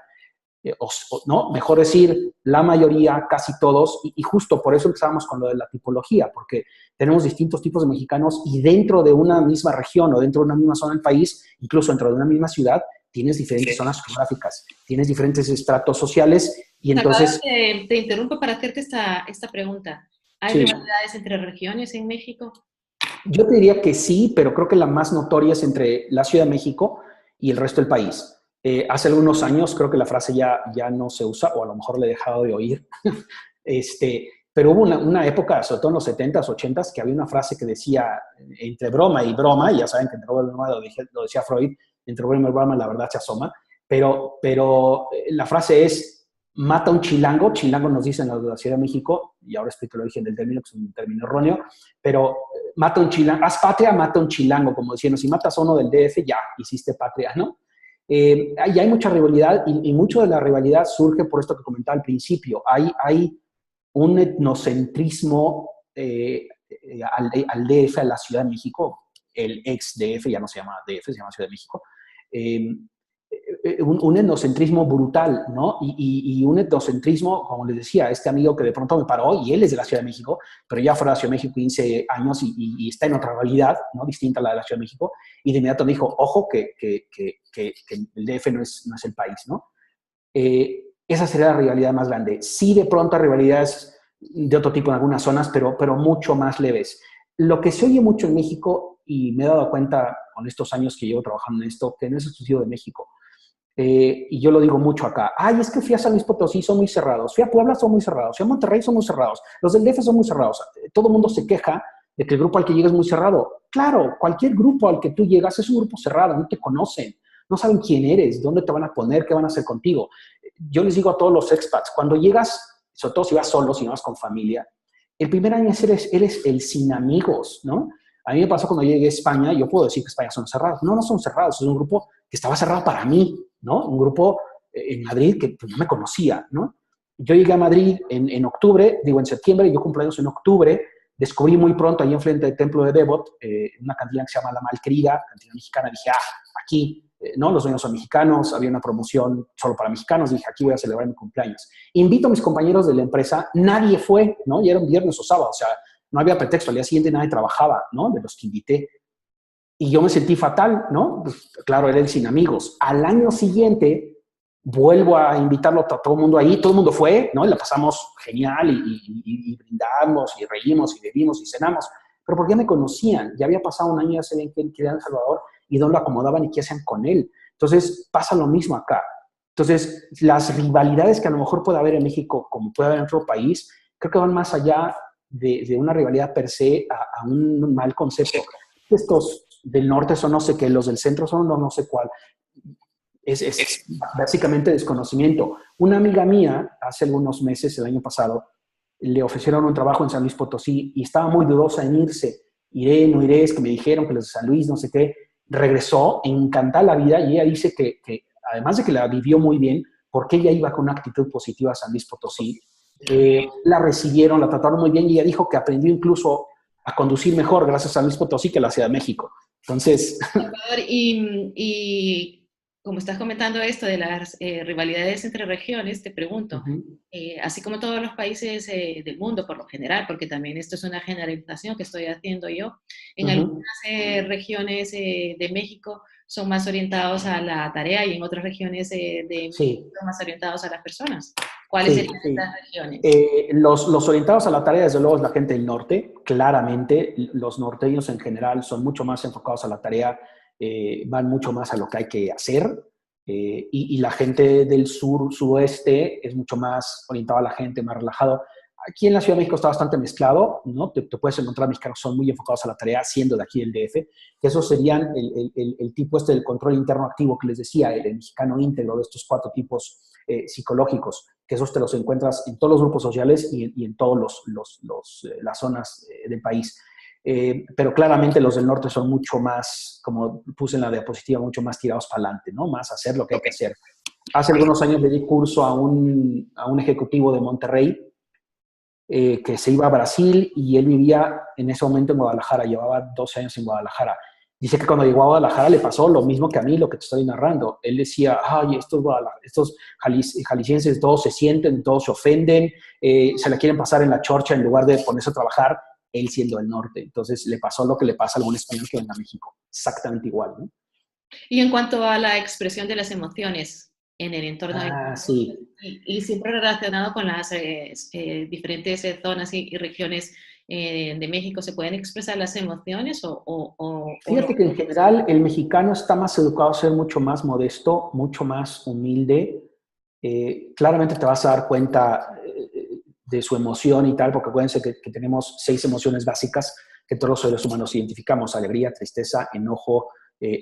¿no? Mejor decir la mayoría, casi todos, y justo por eso empezábamos con lo de la tipología, porque tenemos distintos tipos de mexicanos y dentro de una misma región o dentro de una misma zona del país, incluso dentro de una misma ciudad, tienes diferentes zonas geográficas, tienes diferentes estratos sociales y entonces... Te interrumpo para hacerte esta pregunta. ¿Hay Sí, rivalidades entre regiones en México? yo te diría que sí, pero creo que la más notoria es entre la Ciudad de México y el resto del país. Hace algunos años creo que la frase ya no se usa, o a lo mejor le he dejado de oír, pero hubo una época, sobre todo en los 70s, 80s, que había una frase que decía, entre broma y broma, y ya saben que entre broma y broma lo decía Freud, entre broma y broma la verdad se asoma, pero la frase es, mata un chilango, chilango nos dicen los de la Ciudad de México, y ahora explico el origen del término, que es un término erróneo, pero mata un chilango, haz patria, mata un chilango, como decían, si matas a uno del DF, ya hiciste patria, ¿no? Y hay mucha rivalidad y mucho de la rivalidad surge por esto que comentaba al principio. Hay un etnocentrismo al DF, a la Ciudad de México, el ex DF, ya no se llama DF, se llama Ciudad de México, eh, un etnocentrismo brutal, ¿no? Y un etnocentrismo, como les decía, este amigo que de pronto me paró, y él es de la Ciudad de México, pero ya fuera de la Ciudad de México 15 años y está en otra realidad, ¿no? Distinta a la de la Ciudad de México, y de inmediato me dijo, ojo, que el DF no es el país, ¿no? Esa sería la rivalidad más grande. Sí, de pronto hay rivalidades de otro tipo en algunas zonas, pero mucho más leves. Lo que se oye mucho en México, y me he dado cuenta con estos años que llevo trabajando en esto, que no es exclusivo de México, y yo lo digo mucho acá, ay, es que fui a San Luis Potosí, son muy cerrados, fui a Puebla, son muy cerrados, fui a Monterrey, son muy cerrados, los del DF son muy cerrados, todo el mundo se queja de que el grupo al que llegas es muy cerrado. Claro, cualquier grupo al que tú llegas es un grupo cerrado, no te conocen, no saben quién eres, dónde te van a poner, qué van a hacer contigo. Yo les digo a todos los expats, cuando llegas, sobre todo si vas solo, si no vas con familia, el primer año eres el sin amigos, ¿no? A mí me pasó cuando llegué a España, yo puedo decir que España son cerrados. No, no son cerrados, es un grupo que estaba cerrado para mí, ¿no? Un grupo en Madrid que pues, no me conocía, ¿no? Yo llegué a Madrid en septiembre, yo cumpleaños en octubre, descubrí muy pronto ahí enfrente del templo de Devot, una cantina que se llama La Malquerida, cantina mexicana, dije, aquí, ¿no? Los dueños son mexicanos, había una promoción solo para mexicanos, dije, aquí voy a celebrar mi cumpleaños. Invito a mis compañeros de la empresa, nadie fue, ¿no? Ya era un viernes o sábado, o sea, no había pretexto, al día siguiente nadie trabajaba, ¿no? De los que invité. Y yo me sentí fatal, ¿no? Pues, claro, era el sin amigos. Al año siguiente vuelvo a invitarlo a todo el mundo ahí, todo el mundo fue, ¿no? Y la pasamos genial y brindamos y reímos y bebimos y cenamos, pero porque ya me conocían, ya había pasado un año, ya sabían quién era El Salvador y dónde lo acomodaban y qué hacían con él. Entonces pasa lo mismo acá. Entonces las rivalidades que a lo mejor puede haber en México, como puede haber en otro país, creo que van más allá de una rivalidad per se a un mal concepto. Estos del norte son no sé qué, los del centro son no sé cuál. Es básicamente desconocimiento. Una amiga mía, hace algunos meses, el año pasado, le ofrecieron un trabajo en San Luis Potosí y estaba muy dudosa en irse. Iré, no iré, es que me dijeron que los de San Luis, no sé qué. Regresó, encantada la vida y ella dice que además de que la vivió muy bien, porque ella iba con una actitud positiva a San Luis Potosí, la recibieron, la trataron muy bien y ella dijo que aprendió incluso a conducir mejor gracias a San Luis Potosí que a la Ciudad de México. Entonces... Salvador, y como estás comentando esto de las rivalidades entre regiones, te pregunto, así como todos los países del mundo por lo general, porque también esto es una generalización que estoy haciendo yo, en algunas regiones de México son más orientados a la tarea y en otras regiones de México Sí, son más orientados a las personas. ¿Cuáles sí, serían sí. estas regiones? Los orientados a la tarea, desde luego, es la gente del norte. Claramente, los norteños en general son mucho más enfocados a la tarea, van mucho más a lo que hay que hacer. Y la gente del sur, suroeste, es mucho más orientada a la gente, más relajado. Aquí en la Ciudad de México está bastante mezclado, ¿no? Te puedes encontrar mexicanos que son muy enfocados a la tarea, siendo de aquí del DF, que esos serían el tipo este del control interno activo que les decía, el mexicano íntegro, de estos 4 tipos psicológicos, que esos te los encuentras en todos los grupos sociales y en todas las zonas del país. Pero claramente los del norte son mucho más, como puse en la diapositiva, mucho más tirados para adelante, ¿no? Más hacer lo que hay que hacer. Hace algunos años le di curso a un ejecutivo de Monterrey que se iba a Brasil y él vivía en ese momento en Guadalajara, llevaba 12 años en Guadalajara. Dice que cuando llegó a Guadalajara le pasó lo mismo que a mí, lo que te estoy narrando. Él decía, ay, estos jaliscienses todos se sienten, todos se ofenden, se la quieren pasar en la chorcha en lugar de ponerse a trabajar, él siendo del norte. Entonces le pasó lo que le pasa a algún español que venga a México. Exactamente igual, ¿no? Y en cuanto a la expresión de las emociones, en el entorno Sí. y siempre relacionado con las diferentes zonas y regiones de México. ¿Se pueden expresar las emociones o no? Fíjate que en general el mexicano está más educado a ser mucho más modesto, mucho más humilde. Claramente te vas a dar cuenta de su emoción y tal, porque acuérdense que tenemos 6 emociones básicas que todos los seres humanos identificamos: alegría, tristeza, enojo,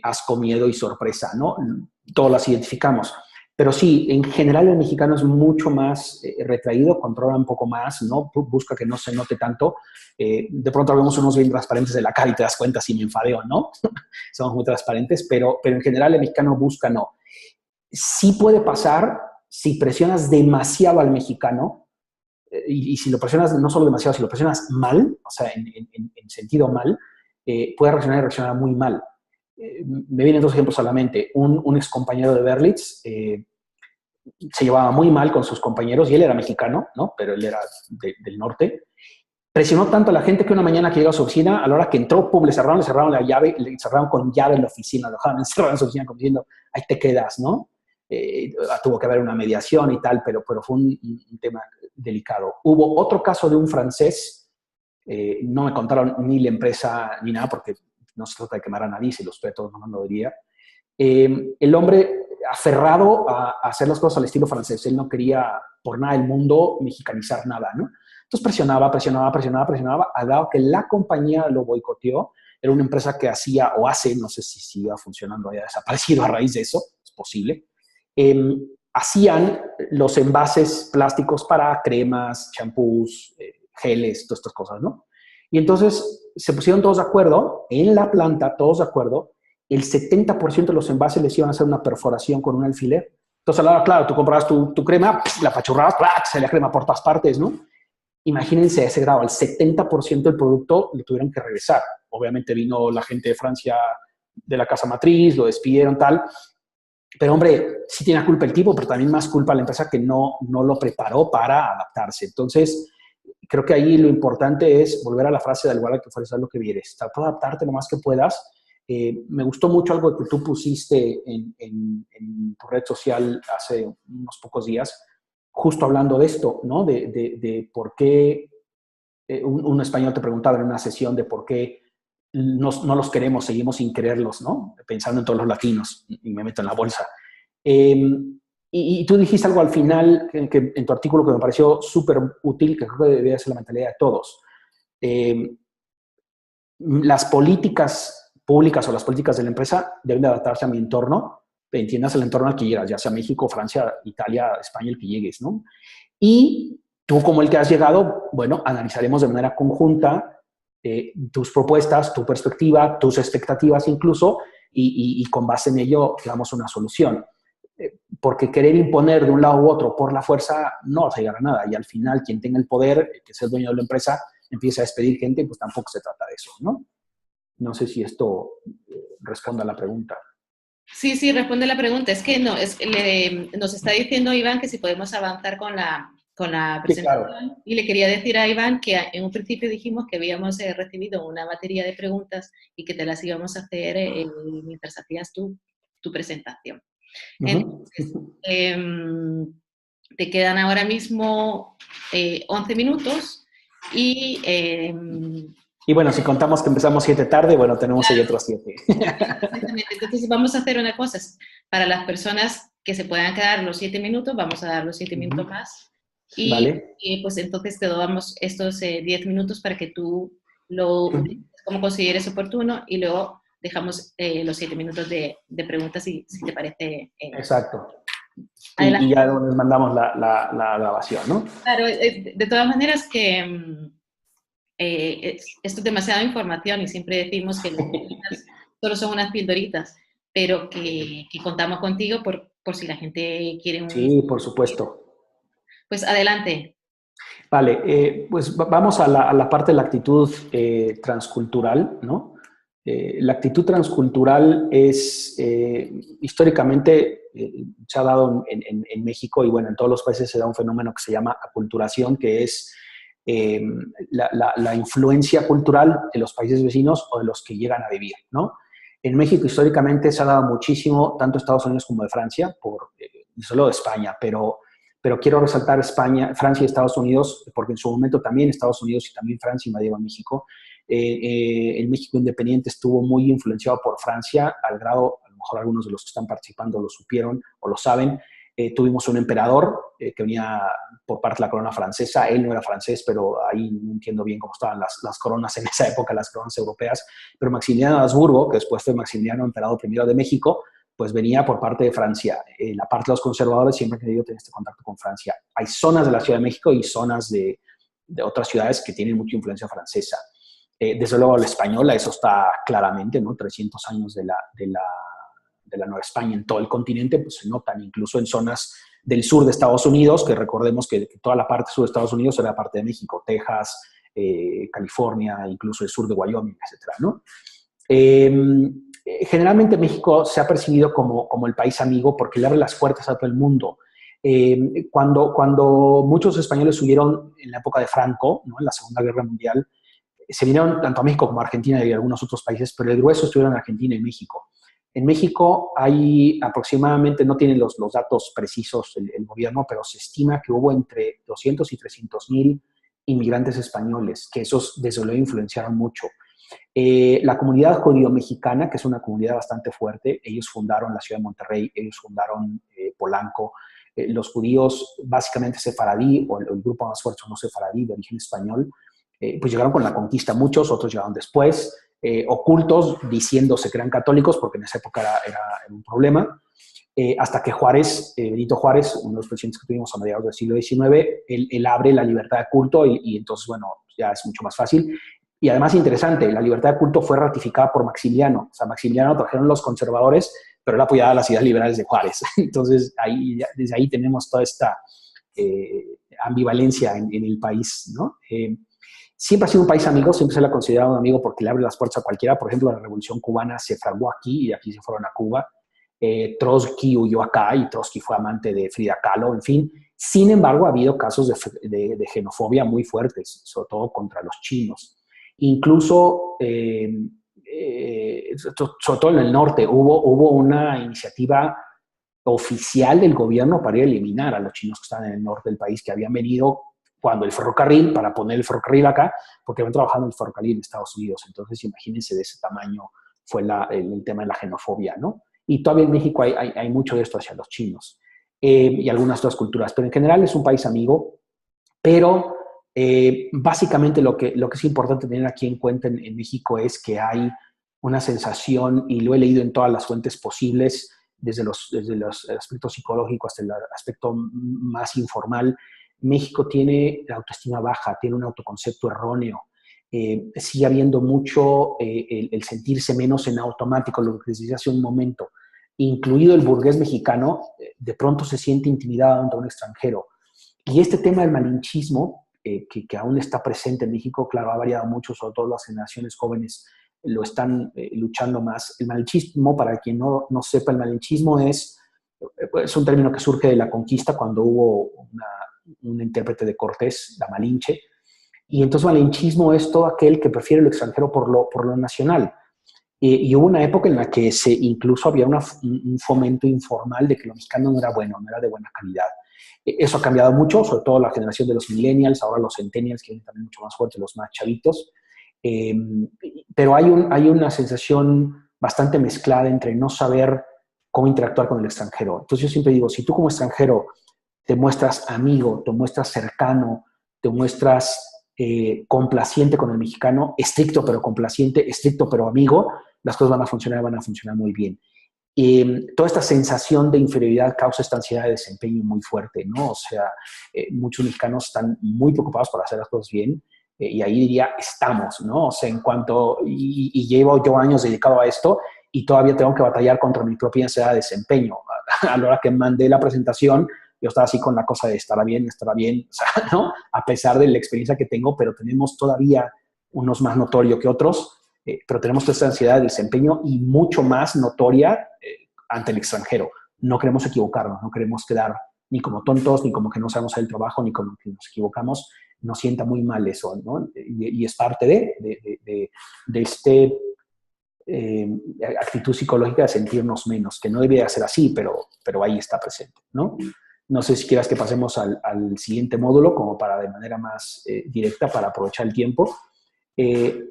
asco, miedo y sorpresa, ¿no? Todos las identificamos. Pero sí, en general el mexicano es mucho más retraído, controla un poco más, ¿no? Busca que no se note tanto. De pronto vemos unos bien transparentes de la cara y te das cuenta si me enfadeo o no. Somos muy transparentes, pero en general el mexicano busca no. Sí puede pasar si presionas demasiado al mexicano, y si lo presionas no solo demasiado, si lo presionas mal, o sea, en sentido mal, puede reaccionar y reaccionar muy mal. Me vienen 2 ejemplos a la mente. Un ex compañero de Berlitz se llevaba muy mal con sus compañeros y él era mexicano, ¿no? Pero él era del norte. Presionó tanto a la gente que una mañana que llegó a su oficina, a la hora que entró, pum, le cerraron la llave, le cerraron con llave en la oficina, lo dejaron encerrado en su oficina como diciendo, ahí te quedas, ¿no? Tuvo que haber una mediación y tal, pero fue un tema delicado. Hubo otro caso de un francés, no me contaron ni la empresa ni nada, porque no se trata de quemar a nadie, si los petos no lo diría. El hombre aferrado a hacer las cosas al estilo francés, él no quería por nada del mundo mexicanizar nada, ¿no? Entonces presionaba, al dado que la compañía lo boicoteó. Era una empresa que hacía o hace, no sé si siga funcionando, haya desaparecido a raíz de eso, es posible. Hacían los envases plásticos para cremas, champús, geles, todas estas cosas, ¿no? Y entonces se pusieron todos de acuerdo, en la planta, todos de acuerdo, el 70% de los envases les iban a hacer una perforación con un alfiler. Entonces, ahora, claro, tú comprabas tu crema, la apachurrabas, salía crema por todas partes, ¿no? Imagínense ese grado, el 70% del producto lo tuvieron que regresar. Obviamente vino la gente de Francia, de la casa matriz, lo despidieron, tal. Pero, hombre, sí tiene culpa el tipo, pero también más culpa la empresa que no lo preparó para adaptarse. Entonces, creo que ahí lo importante es volver a la frase de al igual que ofrecer lo que vieres. Trata de adaptarte lo más que puedas. Me gustó mucho algo que tú pusiste en tu red social hace unos pocos días, justo hablando de esto, ¿no? De por qué un español te preguntaba en una sesión de por qué no los queremos, seguimos sin quererlos, ¿no? Pensando en todos los latinos, y me meto en la bolsa. Y tú dijiste algo al final que en tu artículo que me pareció súper útil, que creo que debería ser la mentalidad de todos. Las políticas públicas o las políticas de la empresa deben de adaptarse a mi entorno, entiendas el entorno al que llegas, ya sea México, Francia, Italia, España, el que llegues, ¿no? Y tú, como el que has llegado, bueno, analizaremos de manera conjunta tus propuestas, tu perspectiva, tus expectativas incluso, y con base en ello damos una solución. Porque querer imponer de un lado u otro por la fuerza no va a llegar a nada. Y al final, quien tenga el poder, que es el dueño de la empresa, empieza a despedir gente, pues tampoco se trata de eso, ¿no? No sé si esto responde a la pregunta. Sí, sí, responde la pregunta. Es que no, nos está diciendo Iván que si podemos avanzar con la presentación. Sí, claro. Y le quería decir a Iván que en un principio dijimos que habíamos recibido una batería de preguntas y que te las íbamos a hacer mientras hacías tu presentación. Entonces, te quedan ahora mismo 11 minutos y... y bueno, si contamos que empezamos 7 tarde, bueno, tenemos ahí otros 7. Exactamente. Entonces vamos a hacer una cosa. Para las personas que se puedan quedar los 7 minutos, vamos a dar los 7 minutos más. Y, vale. Pues entonces te damos estos 10 minutos para que tú lo como consideres oportuno y luego dejamos los 7 minutos de preguntas si te parece. Exacto. Y ya les mandamos la grabación, ¿no? Claro, de todas maneras que esto es demasiada información y siempre decimos que solo son unas pildoritas, pero que contamos contigo por si la gente quiere Sí, por supuesto. Pues adelante. Vale, pues vamos a la parte de la actitud transcultural, ¿no? La actitud transcultural es, históricamente, se ha dado en México y bueno, en todos los países se da un fenómeno que se llama aculturación, que es la influencia cultural de los países vecinos o de los que llegan a vivir, ¿no? En México históricamente se ha dado muchísimo, tanto de Estados Unidos como de Francia, por solo de España, pero quiero resaltar España, Francia y Estados Unidos, porque en su momento también Estados Unidos y también Francia invadieron México. El México independiente estuvo muy influenciado por Francia, al grado, a lo mejor algunos de los que están participando lo supieron o lo saben. Tuvimos un emperador que venía por parte de la corona francesa. Él no era francés, pero ahí no entiendo bien cómo estaban las coronas en esa época, las coronas europeas. Pero Maximiliano de Habsburgo, que después fue Maximiliano emperador primero de México, pues venía por parte de Francia. La parte de los conservadores siempre han querido tener este contacto con Francia. Hay zonas de la Ciudad de México y zonas de otras ciudades que tienen mucha influencia francesa. Desde luego la española, eso está claramente, ¿no? 300 años de la Nueva España en todo el continente, pues se notan incluso en zonas del sur de Estados Unidos, que recordemos que toda la parte sur de Estados Unidos era parte de México, Texas, California, incluso el sur de Wyoming, etcétera, ¿no? Generalmente México se ha percibido como el país amigo porque le abre las puertas a todo el mundo. Cuando muchos españoles huyeron en la época de Franco, ¿no? En la Segunda Guerra Mundial, se vinieron tanto a México como a Argentina y a algunos otros países, pero el grueso estuvieron en Argentina y México. En México hay aproximadamente, no tienen los datos precisos el gobierno, pero se estima que hubo entre 200 y 300 mil inmigrantes españoles, que esos desde luego influenciaron mucho. La comunidad judío-mexicana, que es una comunidad bastante fuerte, ellos fundaron la ciudad de Monterrey, ellos fundaron Polanco. Los judíos, básicamente sefaradí, o el grupo más fuerte no sefaradí, de origen español, pues llegaron con la conquista muchos, otros llegaron después, ocultos, diciéndose que eran católicos, porque en esa época era un problema, hasta que Juárez, Benito Juárez, uno de los presidentes que tuvimos a mediados del siglo XIX, él abre la libertad de culto y entonces, bueno, ya es mucho más fácil. Y además, interesante, la libertad de culto fue ratificada por Maximiliano. O sea, Maximiliano trajeron los conservadores, pero él apoyaba las ideas liberales de Juárez. Entonces, desde ahí tenemos toda esta ambivalencia en el país, ¿no? Siempre ha sido un país amigo, siempre se le ha considerado un amigo porque le abre las puertas a cualquiera. Por ejemplo, la Revolución Cubana se fraguó aquí y de aquí se fueron a Cuba. Trotsky huyó acá y Trotsky fue amante de Frida Kahlo, en fin. Sin embargo, ha habido casos de xenofobia muy fuertes, sobre todo contra los chinos. Incluso, sobre todo en el norte, hubo una iniciativa oficial del gobierno para ir a eliminar a los chinos que están en el norte del país, que habían venido cuando el ferrocarril, para poner el ferrocarril acá, porque habían trabajado en el ferrocarril en Estados Unidos. Entonces, imagínense de ese tamaño fue el tema de la xenofobia, ¿no? Y todavía en México hay mucho de esto hacia los chinos y algunas otras culturas. Pero en general es un país amigo, pero básicamente lo que es importante tener aquí en cuenta en México es que hay una sensación, y lo he leído en todas las fuentes posibles, desde los aspectos psicológicos hasta el aspecto más informal. México tiene la autoestima baja, tiene un autoconcepto erróneo. Sigue habiendo mucho el sentirse menos en automático, lo que les decía hace un momento. Incluido el burgués mexicano, de pronto se siente intimidado ante un extranjero. Y este tema del malinchismo, que aún está presente en México, claro, ha variado mucho, sobre todo las generaciones jóvenes lo están luchando más. El malinchismo, para quien no sepa, el malinchismo es un término que surge de la conquista, cuando hubo un intérprete de Cortés, la Malinche, y entonces malinchismo es todo aquel que prefiere lo extranjero por lo nacional. Y hubo una época en la que incluso había un fomento informal de que lo mexicano no era bueno, no era de buena calidad. Eso ha cambiado mucho, sobre todo la generación de los millennials, ahora los centennials, que vienen también mucho más fuertes, los más chavitos. Pero hay una sensación bastante mezclada entre no saber cómo interactuar con el extranjero. Entonces yo siempre digo, si tú como extranjero te muestras amigo, te muestras cercano, te muestras complaciente con el mexicano, estricto pero complaciente, estricto pero amigo, las cosas van a funcionar muy bien. Toda esta sensación de inferioridad causa esta ansiedad de desempeño muy fuerte, ¿no? O sea, muchos mexicanos están muy preocupados por hacer las cosas bien, y ahí diría, estamos, ¿no? O sea, y llevo yo años dedicado a esto y todavía tengo que batallar contra mi propia ansiedad de desempeño. A la hora que mandé la presentación, yo estaba así con la cosa de estará bien, o sea, ¿no? A pesar de la experiencia que tengo, pero tenemos todavía unos más notorios que otros, pero tenemos toda esta ansiedad de desempeño y mucho más notoria ante el extranjero. No queremos equivocarnos, no queremos quedar ni como tontos, ni como que no sabemos hacer el trabajo, ni como que nos equivocamos. Nos sienta muy mal eso, ¿no? Y es parte de este actitud psicológica de sentirnos menos, que no debería ser así, pero ahí está presente, ¿no? No sé si quieras que pasemos al siguiente módulo, como para de manera más directa, para aprovechar el tiempo.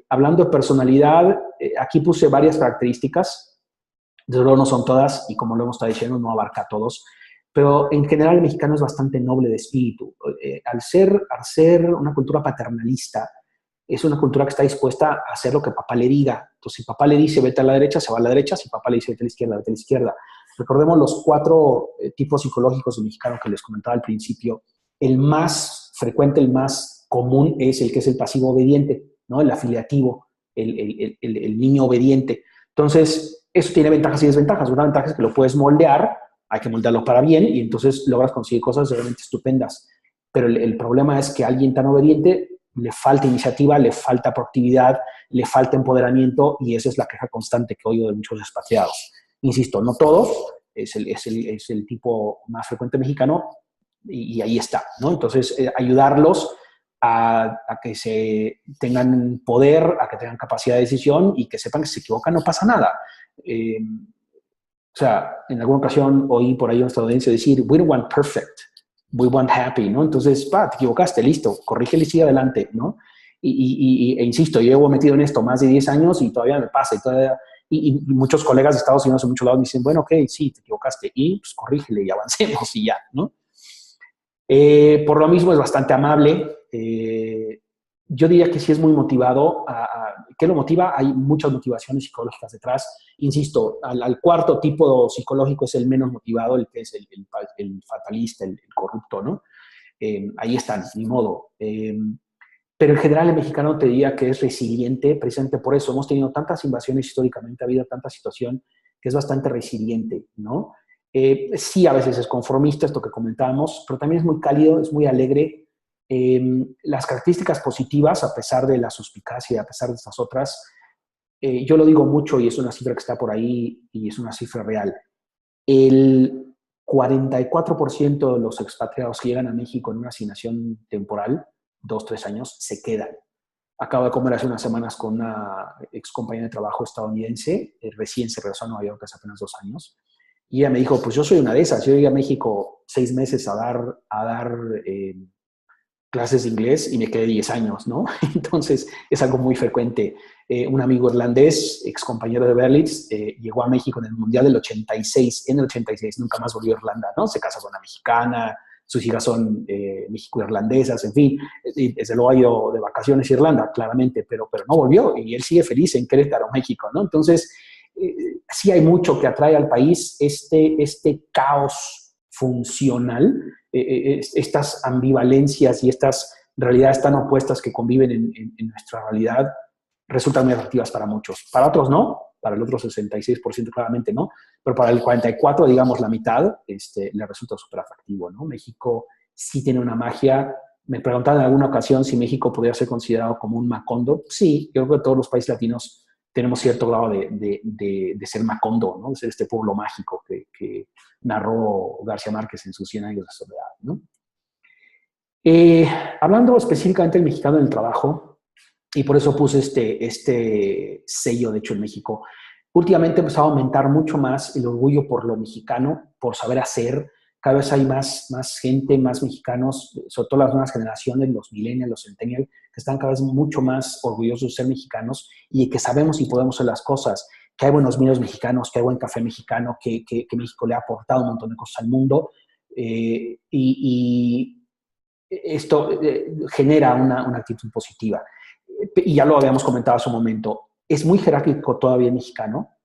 Hablando de personalidad, aquí puse varias características, desde luego no son todas, y como lo hemos estado diciendo, no abarca a todos, pero en general el mexicano es bastante noble de espíritu. Al ser una cultura paternalista, es una cultura que está dispuesta a hacer lo que papá le diga. Entonces, si papá le dice vete a la derecha, se va a la derecha. Si papá le dice vete a la izquierda, vete a la izquierda. Recordemos los 4 tipos psicológicos del mexicano que les comentaba al principio. El más frecuente, el más común es el que es el pasivo obediente, ¿no? El afiliativo, el niño obediente. Entonces, eso tiene ventajas y desventajas. Una ventaja es que lo puedes moldear, hay que moldearlo para bien y entonces logras conseguir cosas realmente estupendas. Pero el problema es que alguien tan obediente le falta iniciativa, le falta proactividad, le falta empoderamiento y esa es la queja constante que oigo de muchos expatriados. Insisto, no todos, es el tipo más frecuente mexicano y ahí está, ¿no? Entonces, ayudarlos a que se tengan poder, a que tengan capacidad de decisión y que sepan que si se equivocan no pasa nada. O sea, en alguna ocasión oí por ahí un estadounidense decir, we don't want perfect, we want happy, ¿no? Entonces, te equivocaste, listo, corrígele y sigue adelante, ¿no? E insisto, yo llevo metido en esto más de 10 años y todavía me pasa, y muchos colegas de Estados Unidos en muchos lados me dicen, bueno, ok, sí, te equivocaste, y pues corrígele y avancemos y ya, ¿no? Por lo mismo es bastante amable. Yo diría que sí es muy motivado. ¿Qué lo motiva? Hay muchas motivaciones psicológicas detrás. Insisto, al cuarto tipo psicológico es el menos motivado, el que es el fatalista, el corrupto, ¿no? Ahí están, ni modo. Pero en general el mexicano te diría que es resiliente, precisamente por eso. Hemos tenido tantas invasiones históricamente, ha habido tanta situación que es bastante resiliente, ¿no? Sí, a veces es conformista, esto que comentábamos, pero también es muy cálido, es muy alegre. Las características positivas, a pesar de la suspicacia, a pesar de estas otras, yo lo digo mucho y es una cifra que está por ahí y es una cifra real. El 44% de los expatriados que llegan a México en una asignación temporal, 2, 3 años, se quedan. Acabo de comer hace unas semanas con una ex compañera de trabajo estadounidense, recién se regresó a Nueva York hace apenas 2 años, y ella me dijo, pues yo soy una de esas, yo llegué a México 6 meses a dar clases de inglés y me quedé 10 años, ¿no? Entonces es algo muy frecuente. Un amigo irlandés, ex compañero de Berlitz, llegó a México en el Mundial del 86, en el 86, nunca más volvió a Irlanda, ¿no? Se casa con una mexicana, sus hijas son mexico-irlandesas, en fin, y desde luego ha ido de vacaciones a Irlanda, claramente, pero no volvió y él sigue feliz en Querétaro, México, ¿no? Entonces, sí hay mucho que atrae al país este caos funcional, estas ambivalencias y estas realidades tan opuestas que conviven en nuestra realidad resultan muy atractivas para muchos. Para otros no, para el otro 66% claramente no, pero para el 44%, digamos la mitad, le resulta súper atractivo, ¿no? México sí tiene una magia. Me preguntaban en alguna ocasión si México podría ser considerado como un Macondo. Sí, yo creo que todos los países latinos tenemos cierto grado de ser Macondo, ¿no? De ser este pueblo mágico que narró García Márquez en sus 100 años de soledad, ¿no? Hablando específicamente del mexicano en el trabajo, y por eso puse este sello, de hecho, en México, últimamente ha empezado a aumentar mucho más el orgullo por lo mexicano, por saber hacer. Cada vez hay más gente, más mexicanos, sobre todo las nuevas generaciones, los millennials, los centennials, que están cada vez mucho más orgullosos de ser mexicanos y que sabemos y podemos hacer las cosas, que hay buenos vinos mexicanos, que hay buen café mexicano, que México le ha aportado un montón de cosas al mundo. Y esto genera una actitud positiva. Y ya lo habíamos comentado hace un momento, es muy jerárquico todavía el mexicano.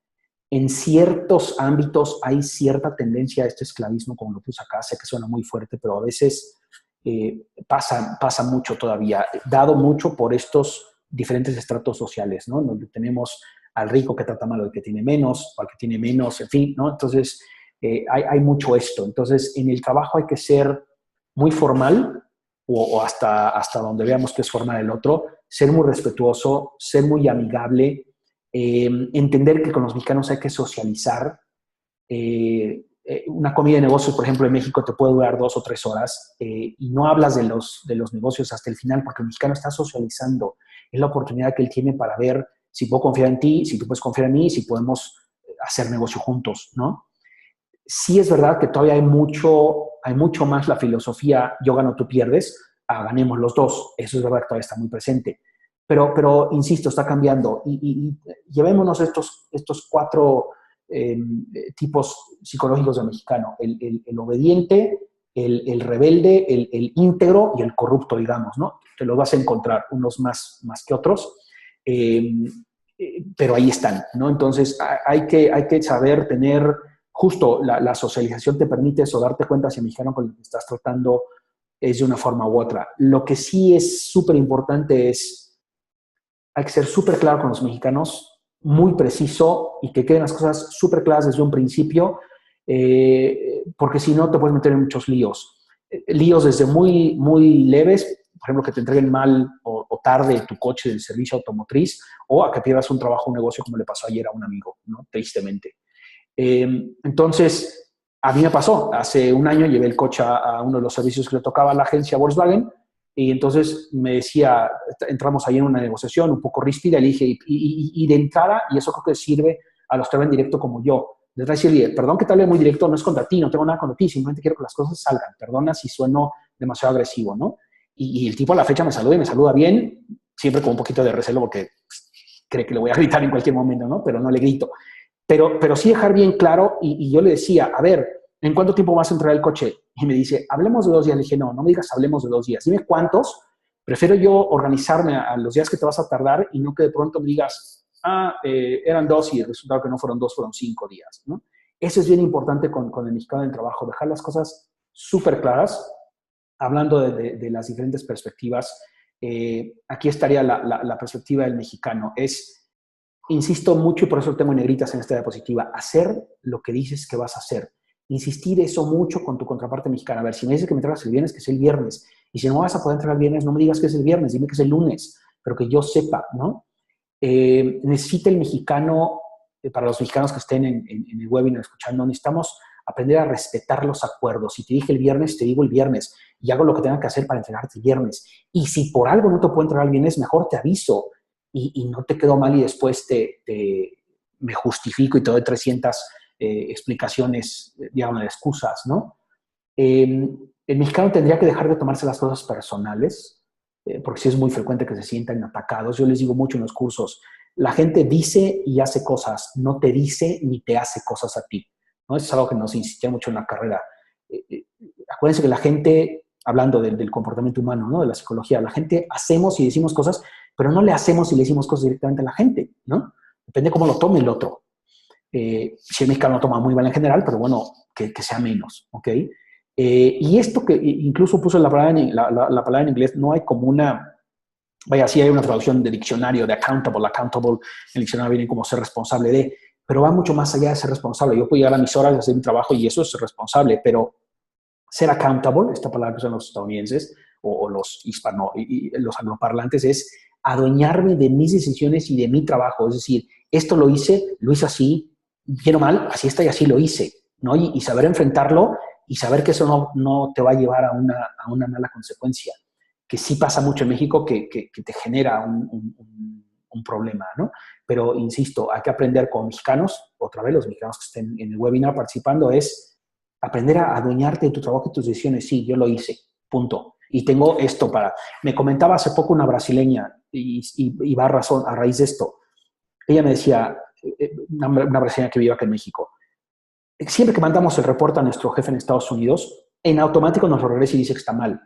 En ciertos ámbitos hay cierta tendencia a este esclavismo, como lo puse acá, sé que suena muy fuerte, pero a veces pasa mucho todavía, dado mucho por estos diferentes estratos sociales, ¿no? Donde tenemos al rico que trata mal al que tiene menos, o al que tiene menos, en fin, ¿no? Entonces, hay mucho esto. Entonces, en el trabajo hay que ser muy formal, o hasta donde veamos que es formal el otro, ser muy respetuoso, ser muy amigable, entender que con los mexicanos hay que socializar. Una comida de negocios, por ejemplo, en México te puede durar 2 o 3 horas y no hablas de los negocios hasta el final porque el mexicano está socializando. Es la oportunidad que él tiene para ver si puedo confiar en ti, si tú puedes confiar en mí, si podemos hacer negocio juntos, ¿no? Sí es verdad que todavía hay mucho más la filosofía yo gano, tú pierdes, ganemos los dos. Eso es verdad que todavía está muy presente. Pero insisto, está cambiando. Y llevémonos estos 4 tipos psicológicos del mexicano. El obediente, el rebelde, el íntegro y el corrupto, digamos, ¿no? Te los vas a encontrar, unos más que otros. Pero ahí están, ¿no? Entonces hay que saber tener, justo la socialización te permite eso, darte cuenta si el mexicano con el que estás tratando es de una forma u otra. Lo que sí es súper importante es, hay que ser súper claro con los mexicanos, muy preciso y que queden las cosas súper claras desde un principio, porque si no te puedes meter en muchos líos. Líos desde muy, muy leves, por ejemplo, que te entreguen mal o tarde tu coche del servicio automotriz, o a que pierdas un trabajo, un negocio, como le pasó ayer a un amigo, ¿no? Tristemente. Entonces, a mí me pasó. Hace un año llevé el coche a uno de los servicios que le tocaba a la agencia Volkswagen, y entonces me decía, entramos ahí en una negociación un poco ríspida, le dije, y de entrada, y eso creo que sirve a los que hablan directo como yo, les voy a decir, perdón que te hable muy directo, no es contra ti, no tengo nada contra ti, simplemente quiero que las cosas salgan, perdona si sueno demasiado agresivo, ¿no? Y el tipo a la fecha me saluda y me saluda bien, siempre con un poquito de recelo porque cree que le voy a gritar en cualquier momento, ¿no? Pero no le grito. Pero sí dejar bien claro, y yo le decía, a ver, ¿en cuánto tiempo vas a entregar el coche? Y me dice, hablemos de 2 días. Le dije, no me digas hablemos de 2 días. Dime cuántos. Prefiero yo organizarme a los días que te vas a tardar y no que de pronto me digas, eran 2 y resultado que no fueron 2, fueron 5 días, ¿no? Eso es bien importante con el mexicano del trabajo, dejar las cosas súper claras, hablando de las diferentes perspectivas. Aquí estaría la perspectiva del mexicano. Insisto mucho y por eso lo tengo en negritas en esta diapositiva, hacer lo que dices que vas a hacer. Insistir eso mucho con tu contraparte mexicana. A ver, si me dices que me entregas el viernes, que es el viernes. Y si no vas a poder entregar el viernes, no me digas que es el viernes, dime que es el lunes, pero que yo sepa, ¿no? Necesita el mexicano, para los mexicanos que estén en el webinar escuchando, necesitamos aprender a respetar los acuerdos. Si te dije el viernes, te digo el viernes y hago lo que tenga que hacer para entregarte el viernes. Y si por algo no te puedo entregar el viernes, mejor te aviso y no te quedo mal y después me justifico y te doy 300 explicaciones, digamos, de excusas, ¿no? El mexicano tendría que dejar de tomarse las cosas personales, porque sí es muy frecuente que se sientan atacados. Yo les digo mucho en los cursos, la gente dice y hace cosas, no te dice ni te hace cosas a ti, ¿no? Eso es algo que nos insistía mucho en la carrera. Acuérdense que la gente, hablando del comportamiento humano, ¿no? De la psicología, la gente hacemos y decimos cosas, pero no le hacemos y le decimos cosas directamente a la gente, ¿no? Depende cómo lo tome el otro. Si el mexicano lo toma muy mal en general, pero bueno, que sea menos, ¿ok? Y esto que incluso puso la palabra en inglés, no hay como vaya, sí hay una traducción de diccionario de accountable, en el diccionario viene como ser responsable de, pero va mucho más allá de ser responsable. Yo puedo llegar a mis horas de hacer mi trabajo y eso es ser responsable, pero ser accountable, esta palabra que usan los estadounidenses o los los angloparlantes, es adueñarme de mis decisiones y de mi trabajo. Es decir, esto lo hice así, bien o mal, así está y así lo hice, ¿no? Y saber enfrentarlo y saber que eso no te va a llevar a una mala consecuencia, que sí pasa mucho en México que te genera un problema, ¿no? Pero, insisto, hay que aprender con mexicanos, otra vez los mexicanos que estén en el webinar participando, es aprender a adueñarte de tu trabajo y tus decisiones. Sí, yo lo hice, punto. Y tengo esto Me comentaba hace poco una brasileña, y va a raíz de esto. Ella me decía, una brasileña que vive acá en México, siempre que mandamos el reporte a nuestro jefe en Estados Unidos, en automático nos lo regresa y dice que está mal.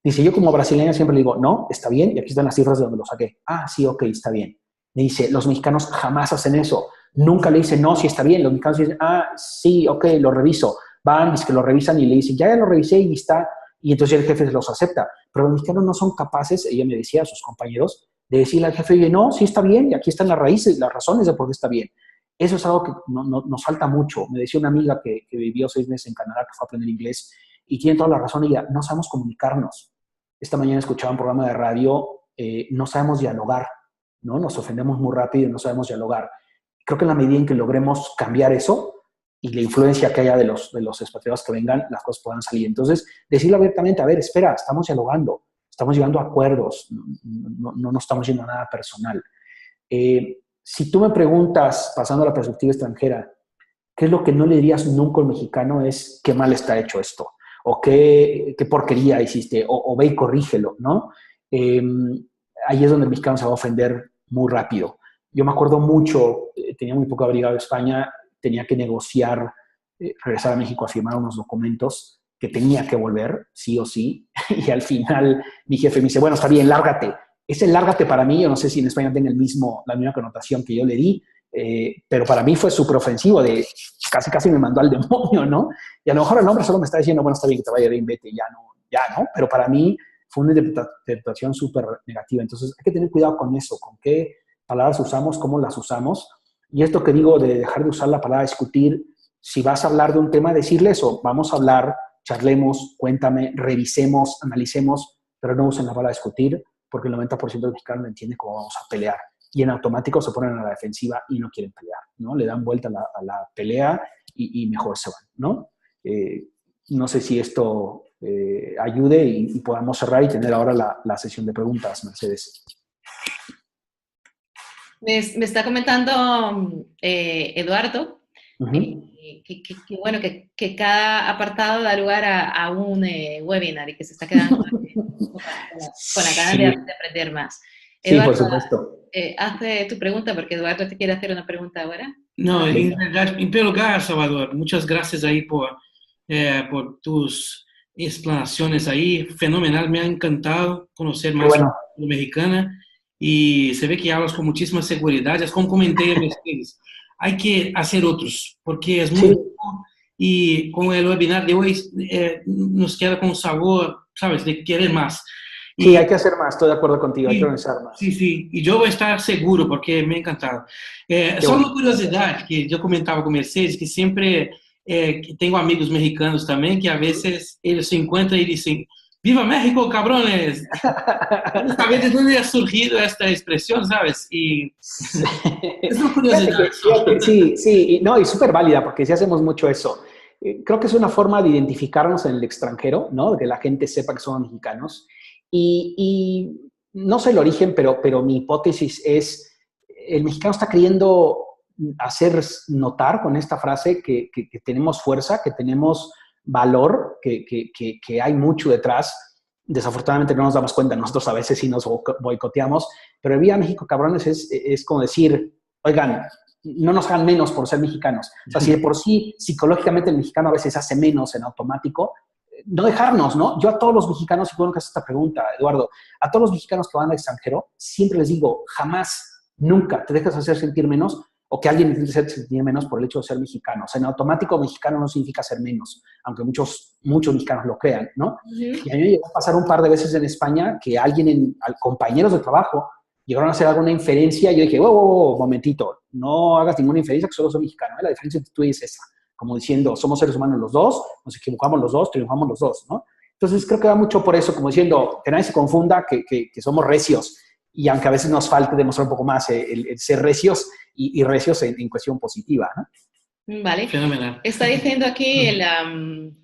Dice, yo como brasileña siempre le digo, no, está bien, y aquí están las cifras de donde lo saqué. Ah, sí, ok, está bien. Me dice, los mexicanos jamás hacen eso. Nunca le dicen, no, sí está bien. Los mexicanos dicen, ah, sí, ok, lo reviso. Van, es que lo revisan y le dicen, ya lo revisé y está. Y entonces el jefe los acepta. Pero los mexicanos no son capaces, ella me decía a sus compañeros, de decirle al jefe, oye, no, sí está bien, y aquí están las raíces, las razones de por qué está bien. Eso es algo que nos falta mucho. Me decía una amiga que vivió 6 meses en Canadá, que fue a aprender inglés, y tiene toda la razón ella, no sabemos comunicarnos. Esta mañana escuchaba un programa de radio, no sabemos dialogar, ¿no? Nos ofendemos muy rápido y no sabemos dialogar. Creo que en la medida en que logremos cambiar eso y la influencia que haya de los expatriados que vengan, las cosas puedan salir. Entonces, decirlo abiertamente, a ver, espera, estamos dialogando, estamos llegando a acuerdos, no estamos yendo a nada personal. si tú me preguntas, pasando a la perspectiva extranjera, ¿qué es lo que no le dirías nunca al mexicano? Es qué mal está hecho esto, o qué porquería hiciste, o ve y corrígelo, ¿no? Eh, Ahí es donde el mexicano se va a ofender muy rápido. Yo me acuerdo mucho, tenía muy poco abrigado de España, tenía que negociar, regresar a México a firmar unos documentos que tenía que volver, sí o sí, y al final mi jefe me dice, bueno, está bien, lárgate. Ese lárgate para mí, yo no sé si en España tiene la misma connotación que yo le di, pero para mí fue súper ofensivo, de casi me mandó al demonio, ¿no? Y a lo mejor el hombre solo me está diciendo, bueno, está bien que te vaya bien, vete, ya no, pero para mí fue una interpretación súper negativa. Entonces hay que tener cuidado con eso, con qué palabras usamos, cómo las usamos. Y esto que digo de dejar de usar la palabra discutir, si vas a hablar de un tema, decirle eso, vamos a hablar, charlemos, cuéntame, revisemos, analicemos, pero no usen la palabra discutir, porque el 90% de los mexicanos no entiende cómo vamos a pelear. Y en automático se ponen a la defensiva y no quieren pelear, ¿no? Le dan vuelta a la pelea y mejor se van, ¿no? No sé si esto ayude y podamos cerrar y tener ahora la sesión de preguntas, Mercedes. Me está comentando Eduardo, bueno, que cada apartado da lugar a un webinar y que se está quedando con la ganas de aprender más. Eduardo, sí, por supuesto. Haz tu pregunta, porque Eduardo te quiere hacer una pregunta ahora. No, en verdad, en primer lugar, Salvador, muchas gracias ahí por tus explanaciones ahí. Fenomenal, me ha encantado conocer más sobre la mexicana y se ve que hablas con muchísima seguridad. Es como comenté a Mercedes, hay que hacer otros, porque es muy rico y con el webinar de hoy nos queda con sabor, ¿sabes?, de querer más. Sí, hay que hacer más, estoy de acuerdo contigo, hay que organizar más. Sí, y yo voy a estar seguro porque me ha encantado. Só una curiosidad que yo comentaba con Mercedes, que siempre que tengo amigos mexicanos también, que a veces ellos se encuentran y dicen, ¡Viva México, cabrones! A veces no ha surgido esta expresión, ¿sabes? Y es una curiosidad. Fíjate, sí, no, y súper válida, porque sí hacemos mucho eso. Creo que es una forma de identificarnos en el extranjero, ¿no? Que la gente sepa que somos mexicanos. Y no sé el origen, pero mi hipótesis es, el mexicano está queriendo hacer notar con esta frase que tenemos fuerza, que tenemos valor, que hay mucho detrás. Desafortunadamente no nos damos cuenta, nosotros a veces sí nos boicoteamos, pero el Viva México, cabrones, es como decir, oigan, no nos hagan menos por ser mexicanos. O sea, si de por sí psicológicamente el mexicano a veces hace menos en automático, no dejarnos, ¿no? Yo a todos los mexicanos, y bueno que haces esta pregunta, Eduardo, a todos los mexicanos que van al extranjero, siempre les digo, jamás, nunca te dejas hacer sentir menos o que alguien te hacer sentir menos por el hecho de ser mexicano. O sea, en automático mexicano no significa ser menos, aunque muchos mexicanos lo crean, ¿no? Y a mí me llegó a pasar un par de veces en España que compañeros de trabajo, llegaron a hacer alguna inferencia y yo dije, wow, momentito, no hagas ninguna inferencia que solo soy mexicano, ¿eh? La diferencia entre tú y es esa. Como diciendo, somos seres humanos los dos, nos equivocamos los dos, triunfamos los dos, ¿no? Entonces creo que va mucho por eso, como diciendo, que nadie se confunda que somos recios, y aunque a veces nos falte demostrar un poco más el ser recios y recios en cuestión positiva, ¿no? Vale. Fenomenal. Está diciendo aquí el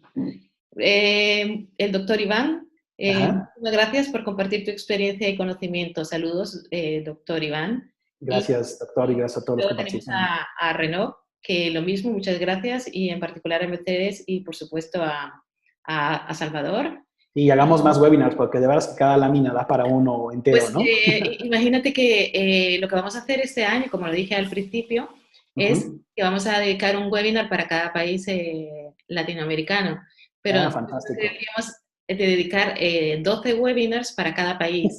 doctor Iván, muchas gracias por compartir tu experiencia y conocimiento. Saludos, doctor Iván. Gracias, doctor, y gracias a todos los que participan. participan. A Renaud, que lo mismo, muchas gracias, y en particular a Mercedes y por supuesto a Salvador. Y hagamos más webinars, porque de verdad cada lámina da para uno entero, pues, ¿no? Imagínate que lo que vamos a hacer este año, como lo dije al principio, es que vamos a dedicar un webinar para cada país latinoamericano. Pero fantástico. Deberíamos dedicar 12 webinars para cada país.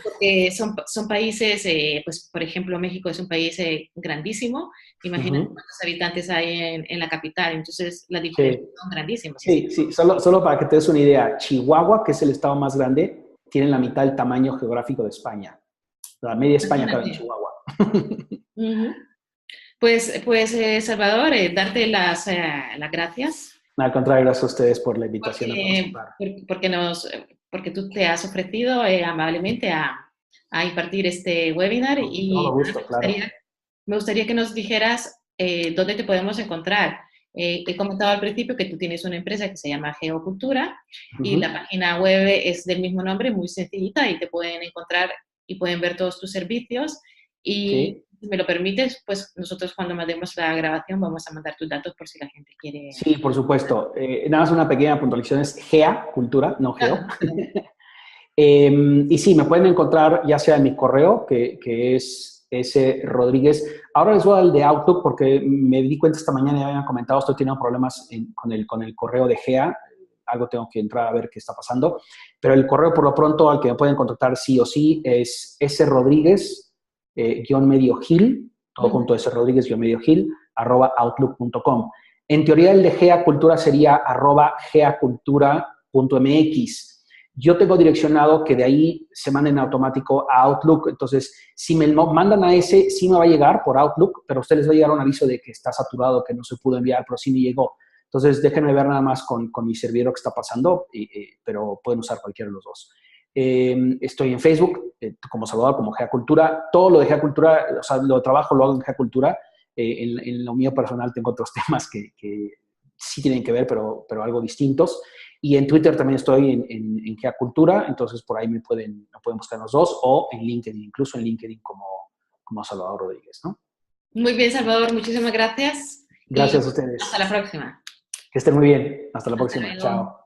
Porque son países, pues por ejemplo, México es un país grandísimo. Imagínate cuántos habitantes hay en la capital. Entonces, las diferencias son grandísimas. Sí, solo para que te des una idea. Chihuahua, que es el estado más grande, tiene la mitad del tamaño geográfico de España. La media España cabe en Chihuahua. Pues Salvador, darte las gracias. Al contrario, gracias a ustedes por la invitación a participar. Porque tú te has ofrecido amablemente a impartir este webinar y gusto, me gustaría que nos dijeras dónde te podemos encontrar. He comentado al principio que tú tienes una empresa que se llama Geocultura y la página web es del mismo nombre, muy sencillita, y te pueden encontrar y pueden ver todos tus servicios. Y si me lo permites, pues nosotros cuando mandemos la grabación vamos a mandar tus datos por si la gente quiere. Sí, por supuesto. Nada más una pequeña puntualización, es GEA, Cultura, no Geo. Y sí, me pueden encontrar ya sea en mi correo, que es S. Rodríguez. Ahora les voy a dar el de Outlook porque me di cuenta esta mañana, ya habían comentado, estoy teniendo problemas con el correo de GEA. Algo tengo que entrar a ver qué está pasando. Pero el correo, por lo pronto, al que me pueden contactar sí o sí, es srodríguez medio gil, todo junto, srodríguez-gil, @outlook.com. En teoría, el de GEA Cultura sería @geacultura.mx. Yo tengo direccionado que de ahí se manden automático a Outlook. Entonces, si me mandan a ese, sí me va a llegar por Outlook, pero a ustedes les va a llegar un aviso de que está saturado, que no se pudo enviar, pero sí me llegó. Entonces, déjenme ver nada más con mi servidor qué está pasando, pero pueden usar cualquiera de los dos. Estoy en Facebook como Salvador, como Gea Cultura. Todo lo de Gea Cultura, o sea, lo trabajo, lo hago en Gea Cultura. En lo mío personal tengo otros temas que sí tienen que ver, pero algo distintos. Y en Twitter también estoy en Gea Cultura, entonces por ahí me pueden buscar los dos, o en LinkedIn, incluso en LinkedIn como Salvador Rodríguez, ¿no? Muy bien, Salvador, muchísimas gracias. Gracias y a ustedes. Hasta la próxima. Que estén muy bien. Hasta la próxima. Chao.